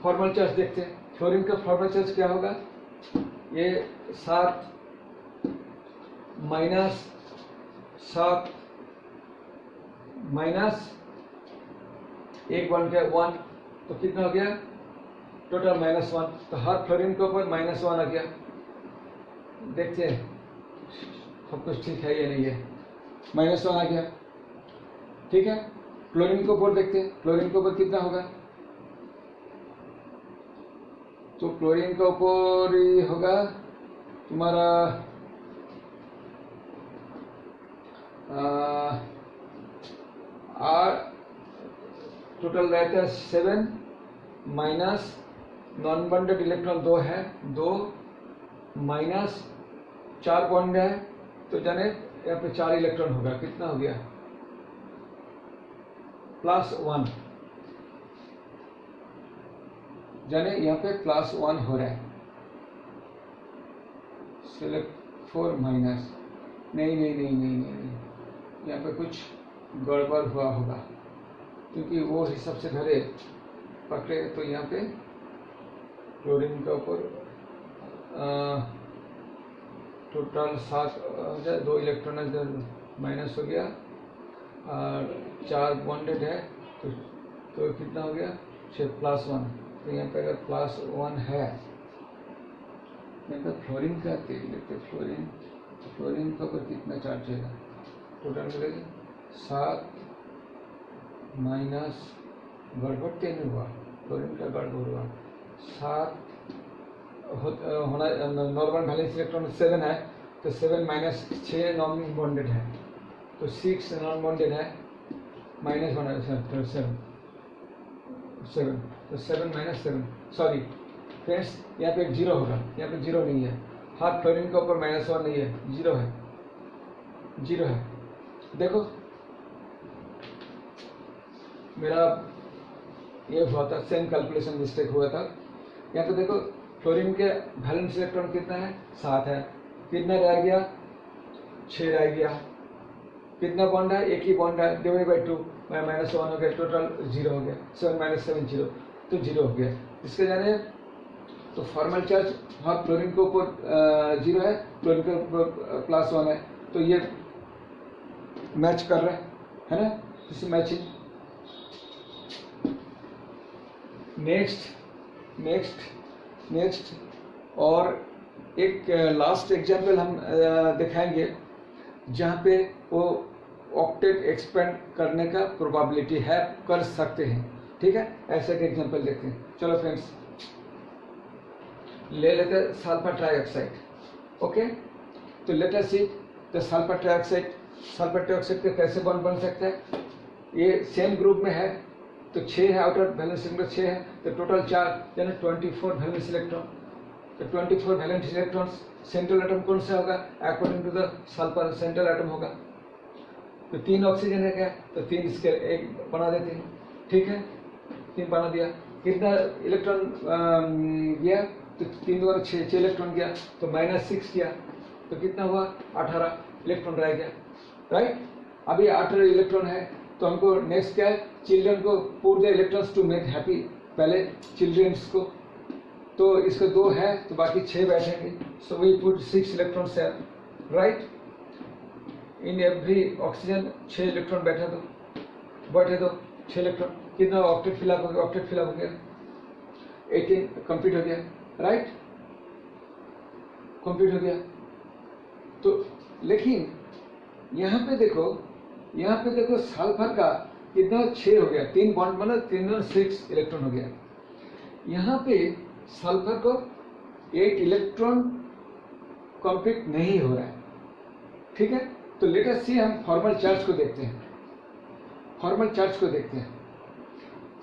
फॉर्मल चार्ज देखते हैं। फ्लोरीन का फॉर्मल चार्ज क्या होगा? ये 7 माइनस 7 माइनस 1 बन गया 1, तो कितना हो गया टोटल -1। तो हर फ्लोरीन के ऊपर -1 आ गया। देखते हैं सब कुछ ठीक है या नहीं है। -1 आ गया। ठीक है, क्लोरीन के ऊपर देखते हैं, क्लोरीन के ऊपर कितना होगा? तो क्लोरीन के ऊपर ही होगा तुम्हारा टोटल रहता है 7 माइनस नॉन बॉन्डेड इलेक्ट्रॉन 2 है, 2 माइनस 4 बॉन्ड है, तो जाने यहाँ पे 4 इलेक्ट्रॉन होगा। कितना हो गया? +1, जाने यहाँ पे +1 हो रहा है। सिलेक्ट 4 माइनस, नहीं नहीं नहीं नहीं नहीं, यहाँ पे कुछ गड़बड़ हुआ होगा, क्योंकि वो हिसाब से धरे पकड़े। तो यहाँ पे क्लोरीन के ऊपर टोटल 7 2 इलेक्ट्रॉन माइनस हो गया और 4 बॉन्डेड है, तो कितना हो गया? 6 +1। तो यहाँ पे अगर +1 है, यहाँ पे फ्लोरीन का देख लेते। फ्लोरीन के ऊपर कितना चार्ज है? टोटल मिलेगा 7 माइनस गड़बड़ क्या नहीं हुआ? फ्लोरीन का गड़बड़ हुआ। 7 होना, नॉर्मल वैलेंस इलेक्ट्रॉन 7 है, तो 7 माइनस 6 नॉन बॉन्डेड है, तो 6 नॉन बॉन्डेड है, माइनस 7, तो 7 माइनस 7, सॉरी फ्रेंड्स, यहाँ पे एक 0 होगा, यहाँ पे 0 नहीं है। हर फ्लोरीन के ऊपर -1 नहीं है, 0 है, 0 है। देखो मेरा ये हुआ था, सेम कैलकुलेशन मिस्टेक हुआ था। यहाँ पे देखो फ्लोरीन के वैलेंस इलेक्ट्रॉन कितना है? 7 है। कितना रह गया? 6 रह गया। कितना बॉन्ड है? एक ही बॉन्ड है, डिवाइड/2 -1 हो गया, टोटल 0 हो गया। 7 माइनस 7 0, तो 0 हो गया। इसके जाने तो फॉर्मल चार्ज हाँ क्लोरीन के ऊपर 0 है, क्लोरीन के ऊपर +1 है, तो ये मैच कर रहा है ना? इसी मैचिंग। नेक्स्ट और एक लास्ट एग्जाम्पल हम दिखाएंगे जहाँ पे वो ऑक्टेट एक्सपेंड करने का प्रोबेबिलिटी है, कर सकते हैं। ठीक है, ऐसे के एग्जाम्पल देखते हैं। चलो फ्रेंड्स, ले लेते हैं सल्फर ट्राइऑक्साइड। ओके, तो let us see the sulphur trioxide के कैसे बॉन्ड बन सकता है। ये सेम ग्रुप में है, तो 6 है, आउटर वैलेंस इलेक्ट्रॉन 6 है, तो टोटल 4 यानी 24 वैलेंस इलेक्ट्रॉन। तो 24 वैलेंस इलेक्ट्रॉन्स, सेंट्रल एटम कौन सा होगा? According to the sulphur central atom होगा। तो 3 ऑक्सीजन है क्या? तो 3 इसके एक बना देते हैं। ठीक है, 3 बना दिया। कितना इलेक्ट्रॉन गया? तो 3 द्वारा 6 इलेक्ट्रॉन गया, तो -6 किया, तो कितना हुआ? 18 इलेक्ट्रॉन रह गया। राइट, अभी 18 इलेक्ट्रॉन है, तो हमको नेक्स्ट क्या है? चिल्ड्रन को put the electrons to make happy, पहले चिल्ड्रंस को, तो इसको 2 है, तो बाकी 6 बैठेंगे। सो वी पुट 6 इलेक्ट्रॉन्स है, right. In every oxygen 6 electron बैठा दो। बैठे दो 6 इलेक्ट्रॉन, कितना ऑक्टेट फिलअप हो गया, ऑक्टेट फिलअप हो गया, 18 कंप्लीट हो गया, राइट, कंप्लीट हो गया। तो लेकिन यहाँ पे देखो सल्फर का कितना 6 हो गया, 3 बॉन्ड मतलब 3 और 6 इलेक्ट्रॉन हो गया। यहाँ पे सल्फर को 8 इलेक्ट्रॉन कंप्लीट नहीं हो रहा है, ठीक है। तो लेट अस सी, हम फॉर्मल चार्ज को देखते हैं।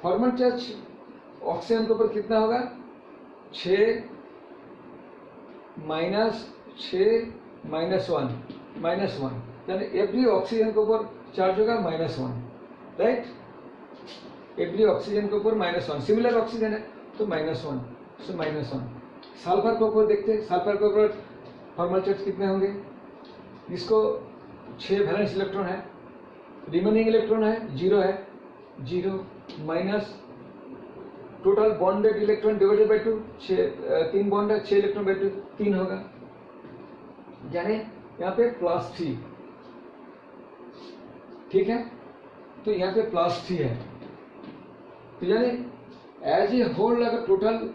फॉर्मल चार्ज ऑक्सीजन के ऊपर कितना होगा, 6 -1 यानी एवरी ऑक्सीजन के ऊपर चार्ज होगा -1, राइट। एवरी ऑक्सीजन के ऊपर -1, सिमिलर ऑक्सीजन है तो -1, सो -1। सल्फर के ऊपर देखते हैं, सल्फर के ऊपर फॉर्मल चार्ज कितने होंगे। इसको 6 वैलेंस इलेक्ट्रॉन है, रिमेनिंग इलेक्ट्रॉन है 0 है, 0 minus total bonded electron divided by 2, 3 bond है, 6 इलेक्ट्रॉन बाई 2 3 होगा, यानी यहाँ पे +3, ठीक है। तो यहाँ पे +3 है, तो यानी एज ए होल अगर टोटल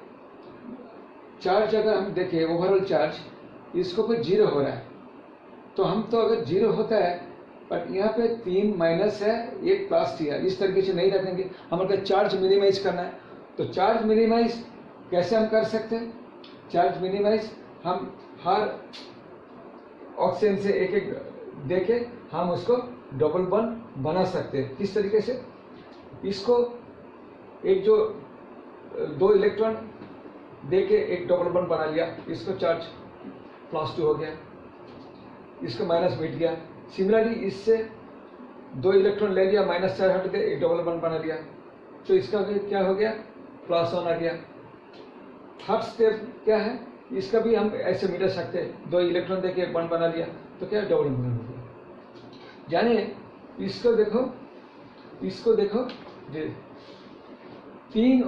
चार्ज अगर हम देखें, ओवरऑल चार्ज इसके ऊपर 0 हो रहा है, तो हम तो अगर 0 होता है बट यहाँ पे 3 माइनस है, 1 +3 है, इस तरीके से नहीं रखेंगे। हमारे चार्ज मिनिमाइज करना है, तो चार्ज मिनिमाइज कैसे हम कर सकते हैं। चार्ज मिनिमाइज हम हर ऑक्सीजन से एक एक देके हम उसको डबल बॉन्ड बना सकते हैं। किस तरीके से, इसको एक जो 2 इलेक्ट्रॉन देके एक डबल बॉन्ड बना लिया, इसको चार्ज +2 हो गया, इसका माइनस मिट गया। सिमिलरली इससे 2 इलेक्ट्रॉन ले लिया, -4 हट गए, एक डबल बॉन्ड बना लिया, तो इसका भी क्या हो गया, +1 आ गया। थर्ड स्टेप क्या है, इसका भी हम ऐसे मिटा सकते हैं, 2 इलेक्ट्रॉन देके एक बॉन्ड बना लिया, तो क्या डबल बॉन्ड हो गया। यानी इसको देखो ये 3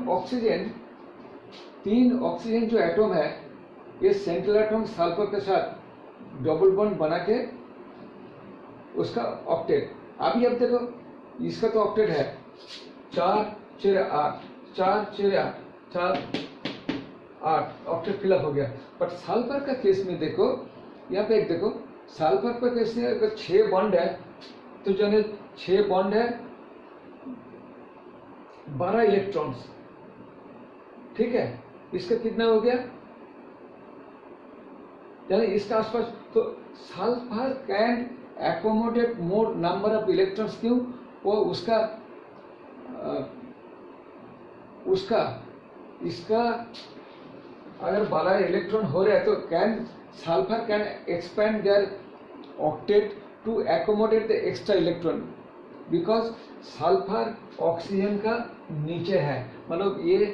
ऑक्सीजन जो एटम है, ये सेंट्रल एटम सल्फर के साथ डबल बॉन्ड बना के उसका ऑक्टेट। अभी अब देखो इसका तो ऑक्टेट है 4 4 8 4 4 8 4 8 ऑक्टेट फिलअप हो गया। बट सल्फर का केस में देखो, यहाँ पे एक देखो सल्फर का केस में अगर 6 बॉन्ड है, तो जो है 6 बॉन्ड है 12 इलेक्ट्रॉन्स, ठीक है। इसका कितना हो गया, यानी इसका आसपास, तो sulphur can accommodate more number of electrons, क्यों, वो इसका अगर 12 इलेक्ट्रॉन हो रहे हैं, तो sulphur can expand their octet to accommodate the extra electron, because sulphur oxygen का नीचे है, मतलब ये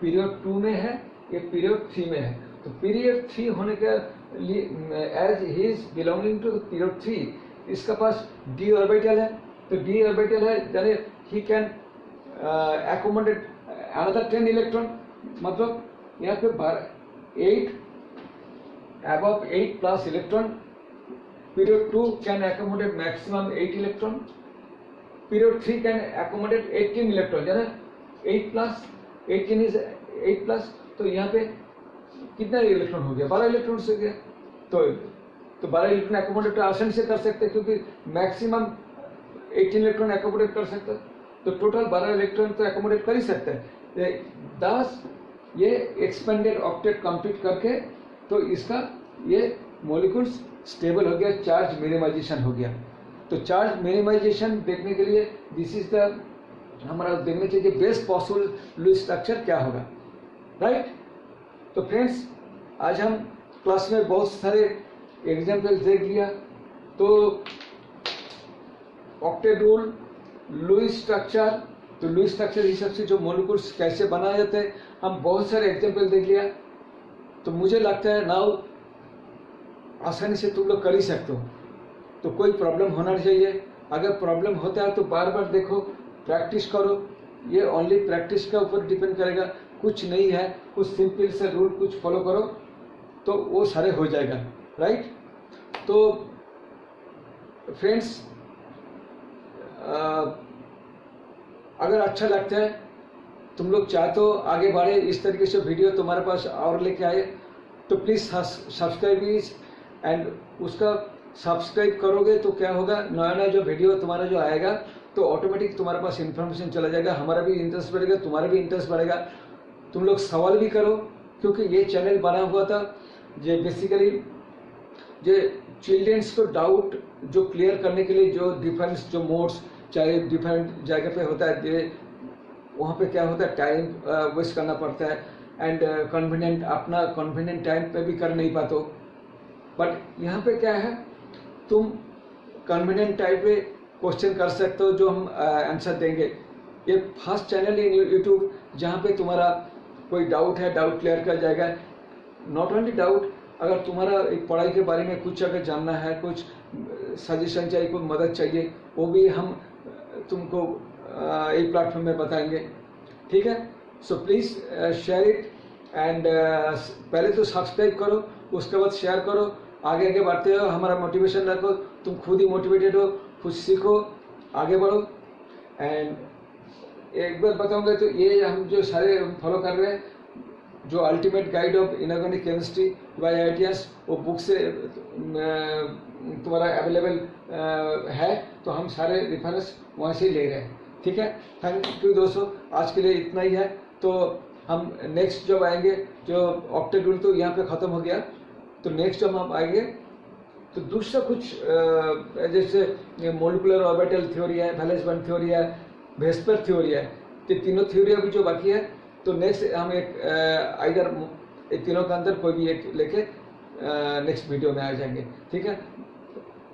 पीरियड 2 में है, ये पीरियड 3 में है। तो पीरियड 3 होने के लिए, as he is belonging to period 3, इसका पास d ऑर्बिटल है, तो d ऑर्बिटल है, यानी he can accommodate another 10 electron, मतलब यहाँ पे 8 above 8 plus electron, period 2 can accommodate maximum 8 electron, period 3 can accommodate 18 electron, यानी 8 plus 18 is 8 plus, तो यहाँ पे कितना इलेक्ट्रॉन हो गया, 12 इलेक्ट्रॉन से गया। तो 12 इलेक्ट्रॉन एकोमोडेट आसानी से कर सकते हैं, क्योंकि मैक्सिमम 18 इलेक्ट्रॉन एकोमोडेट कर सकते हैं, तो टोटल 12 इलेक्ट्रॉन तो एकोमोडेट कर ही सकते हैं। 10 ये एक्सपेंडेड ऑक्टेट कंप्लीट करके, तो इसका ये मॉलिक्यूल्स स्टेबल हो गया, चार्ज मिनिमाइजेशन हो गया। तो चार्ज मिनिमाइजेशन देखने के लिए दिस इज द हमारा देखना चाहिए बेस्ट पॉसिबल लुईस स्ट्रक्चर क्या होगा, राइट। तो फ्रेंड्स, आज हम क्लास में बहुत सारे एग्जाम्पल्स देख लिया। तो ऑक्टेट रूल, लुईस स्ट्रक्चर, तो लुईस स्ट्रक्चर हिसाब से जो मॉलिक्यूल्स कैसे बनाए जाते हैं, हम बहुत सारे एग्जाम्पल देख लिया। तो मुझे लगता है नाउ आसानी से तुम लोग कर ही सकते हो, तो कोई प्रॉब्लम होना चाहिए। अगर प्रॉब्लम होता है तो बार बार देखो, प्रैक्टिस करो, ये ओनली प्रैक्टिस के ऊपर डिपेंड करेगा, कुछ नहीं है, कुछ सिंपल से रूल कुछ फॉलो करो तो वो सारे हो जाएगा, राइट। तो फ्रेंड्स, अगर अच्छा लगता है, तुम लोग चाहते हो आगे बढ़े, इस तरीके से वीडियो तुम्हारे पास और लेके आए, तो प्लीज़ सब्सक्राइब इज एंड उसका सब्सक्राइब करोगे तो क्या होगा, नया नया जो वीडियो तुम्हारा जो आएगा तो ऑटोमेटिक तुम्हारे पास इन्फॉर्मेशन चला जाएगा, हमारा भी इंटरेस्ट बढ़ेगा, तुम्हारा भी इंटरेस्ट बढ़ेगा। तुम लोग सवाल भी करो, क्योंकि ये चैनल बना हुआ था जो बेसिकली जो चिल्ड्रेंस को डाउट जो क्लियर करने के लिए, जो डिफरेंस जो मोड्स चाहे डिफरेंट जगह पे होता है, जो वहाँ पे क्या होता है टाइम वेस्ट करना पड़ता है एंड कन्वीनियंट अपना कन्वीनियंट टाइम पे भी कर नहीं पाते हो। बट यहाँ पे क्या है, तुम कन्वीनियंट टाइम पे क्वेश्चन कर सकते हो जो हम आंसर देंगे। ये फर्स्ट चैनल इन यूट्यूब जहाँ पे तुम्हारा कोई डाउट है, डाउट क्लियर कर जाएगा। नॉट ओनली डाउट, अगर तुम्हारा एक पढ़ाई के बारे में कुछ अगर जानना है, कुछ सजेशन चाहिए, कोई मदद चाहिए, वो भी हम तुमको एक प्लेटफॉर्म में बताएंगे, ठीक है। So please share it and पहले तो सब्सक्राइब करो, उसके बाद शेयर करो, आगे आगे बढ़ते हो, हमारा मोटिवेशन रखो, तुम खुद ही मोटिवेटेड हो, खुद सीखो, आगे बढ़ो। एंड एक बार बताऊंगा तो ये हम जो सारे फॉलो कर रहे हैं, जो ultimate guide of inorganic chemistry bye ITS, वो बुक से तुम्हारा अवेलेबल है, तो हम सारे रेफरेंस वहाँ से ले रहे हैं, ठीक है। थैंक यू दोस्तों, आज के लिए इतना ही है। तो हम नेक्स्ट जब आएंगे, जो ऑक्टेट रूल तो यहाँ पे ख़त्म हो गया, तो नेक्स्ट जब हम आएंगे तो दूसरा कुछ जैसे मोलिकुलर ऑर्बिटल थ्योरी है, वैलेंस बॉन्ड थ्योरी है, वेस्पर थ्योरी है, तो तीनों थ्योरी अभी जो बाकी है, तो नेक्स्ट हम एक इधर तीनों के अंदर कोई भी एक लेके नेक्स्ट वीडियो में आ जाएंगे, ठीक है।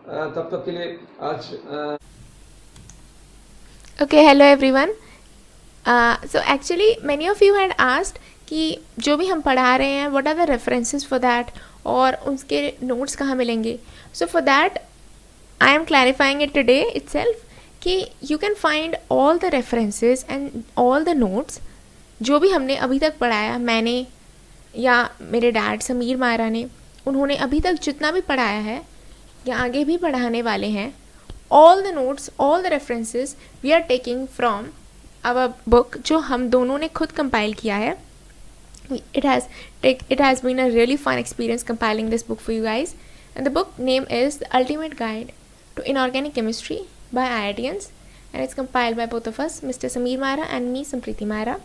तब तक के लिए आज Okay, hello everyone. So actually many of you had asked कि जो भी हम पढ़ा रहे हैं what are the references for that और उसके notes कहाँ मिलेंगे. So for that I am clarifying it today itself कि you can find all the references and all the notes जो भी हमने अभी तक पढ़ाया, मैंने या मेरे डैड समीर मारा ने, उन्होंने अभी तक जितना भी पढ़ाया है या आगे भी पढ़ाने वाले हैं, all the notes, all the references we are taking from our book जो हम दोनों ने खुद compile किया है. It has been a really fun experience compiling this book for you guys, and the book name is The Ultimate Guide to Inorganic Chemistry by IITians, and it's compiled by both of us, Mr. Sameer Mara and me, Sampriti Mara.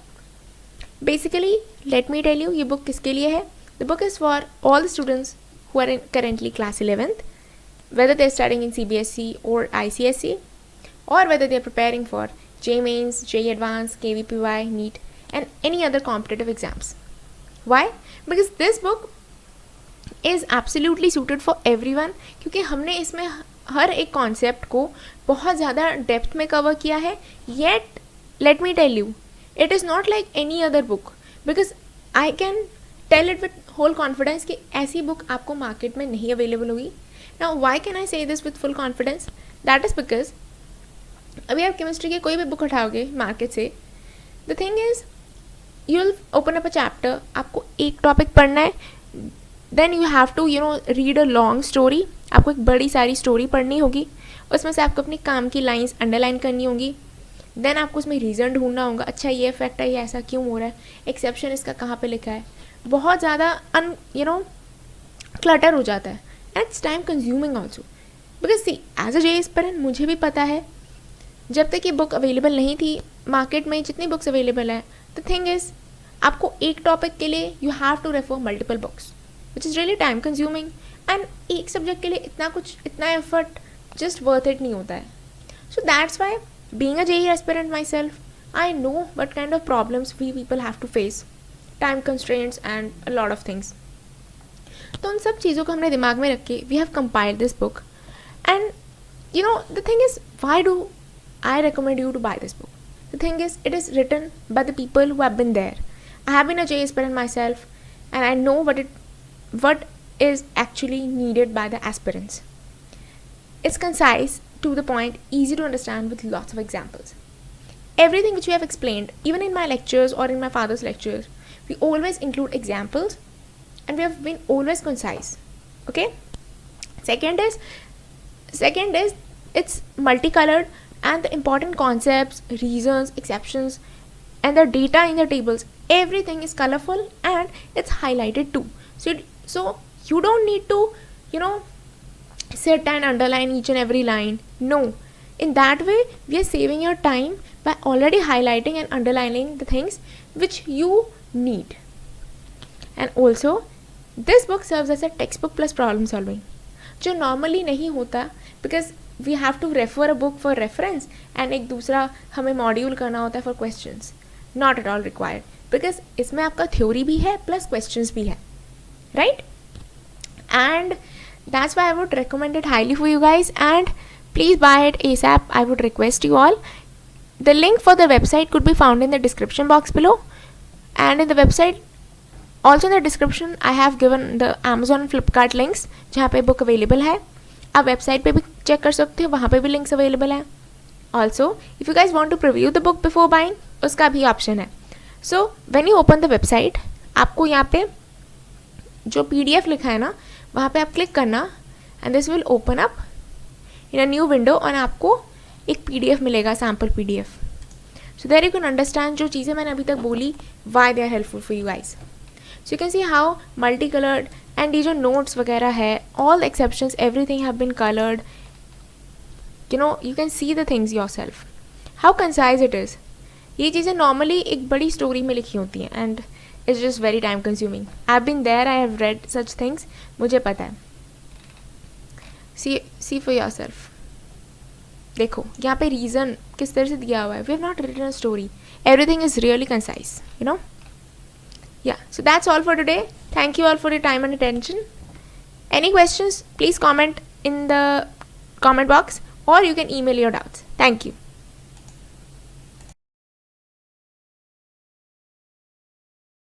Basically, let me tell you, ये book किसके लिए है. The book is for all the students who are in currently class 11th, whether they're studying in CBSE or ICSE, or whether they're preparing for JEE Mains, JEE Advanced, KVPY, NEET, and any other competitive exams. Why? Because this book is absolutely suited for everyone, क्योंकि हमने इसमें हर एक concept को बहुत ज़्यादा depth में cover किया है. Yet, let me tell you, it is not like any other book, because I can tell it with whole confidence कि ऐसी बुक आपको मार्केट में नहीं अवेलेबल होगी. Now, why can I say this with full confidence? That is because अभी आप chemistry की कोई भी बुक उठाओगे मार्केट से, the thing is you'll open up a chapter, आपको एक टॉपिक पढ़ना है, then you have to read a long story, आपको एक बड़ी सारी स्टोरी पढ़नी होगी, उसमें से आपको अपनी काम की लाइंस अंडरलाइन करनी होगी, देन आपको उसमें रीज़न ढूंढना होगा, अच्छा ये फैक्ट है, ये ऐसा क्यों हो रहा है, एक्सेप्शन इसका कहाँ पे लिखा है. बहुत ज़्यादा क्लटर हो जाता है, and it's time consuming also, because see, as a JEE aspirant मुझे भी पता है, जब तक ये बुक अवेलेबल नहीं थी मार्केट में, जितनी बुक्स अवेलेबल है, the thing is आपको एक टॉपिक के लिए you have to refer multiple books, which is really time consuming, and एक सब्जेक्ट के लिए इतना एफर्ट just worth it नहीं होता है. So that's why being a JEE aspirant myself, I know what kind of problems we people have to face, time constraints and a lot of things. तो उन सब चीज़ों को हमने दिमाग में रख के we have compiled this book, and the thing is why do I recommend you to buy this book. The thing is it is written by the people who have been there. I have been a JEE aspirant myself, and I know what is actually needed by the aspirants. It's concise, to the point, easy to understand with lots of examples. Everything which we have explained, even in my lectures or in my father's lectures, we always include examples, and we have been always concise. Okay. Second is it's multicolored, and the important concepts, reasons, exceptions, and the data in the tables, everything is colorful and it's highlighted too. So you don't need to, sit and underline each and every line. No, in that way we are saving your time by already highlighting and underlining the things which you need. And also this book serves as a textbook plus problem solving, जो normally नहीं होता, because we have to refer a book for reference and एक दूसरा हमें module करना होता है for questions. Not at all required, because इसमें आपका theory भी है plus questions भी है, right? And that's why I would recommend it highly for you guys, and please buy it ASAP. I would request you all. The link for the website could be found in the description box below, and in the website also in the description I have given the Amazon and Flipkart links जहाँ पे book available है. आप website पे भी check कर सकते हो, वहाँ पे भी links available है. Also if you guys want to preview the book before buying, उसका भी option है. So when you open the website, आपको यहाँ पे जो PDF लिखा है ना, वहाँ पे आप क्लिक करना and this will open up in a new window और आपको एक PDF मिलेगा, sample PDF. So there you can understand जो चीज़ें मैंने अभी तक बोली, why they are helpful for you guys. So you can see how multicolored, and ये जो notes वगैरह है, all the exceptions, everything have been colored. You can see the things yourself. How concise it is. ये चीज़ें normally एक बड़ी story में लिखी होती हैं and it's just very time consuming. I've been there, I have read such things, मुझे पता है. See for yourself. देखो यहाँ पे reason किस तरह से दिया हुआ है. We have not written a story. Everything is really concise, Yeah, so that's all for today. Thank you all for your time and attention. Any questions, please comment in the comment box or you can email your doubts. Thank you.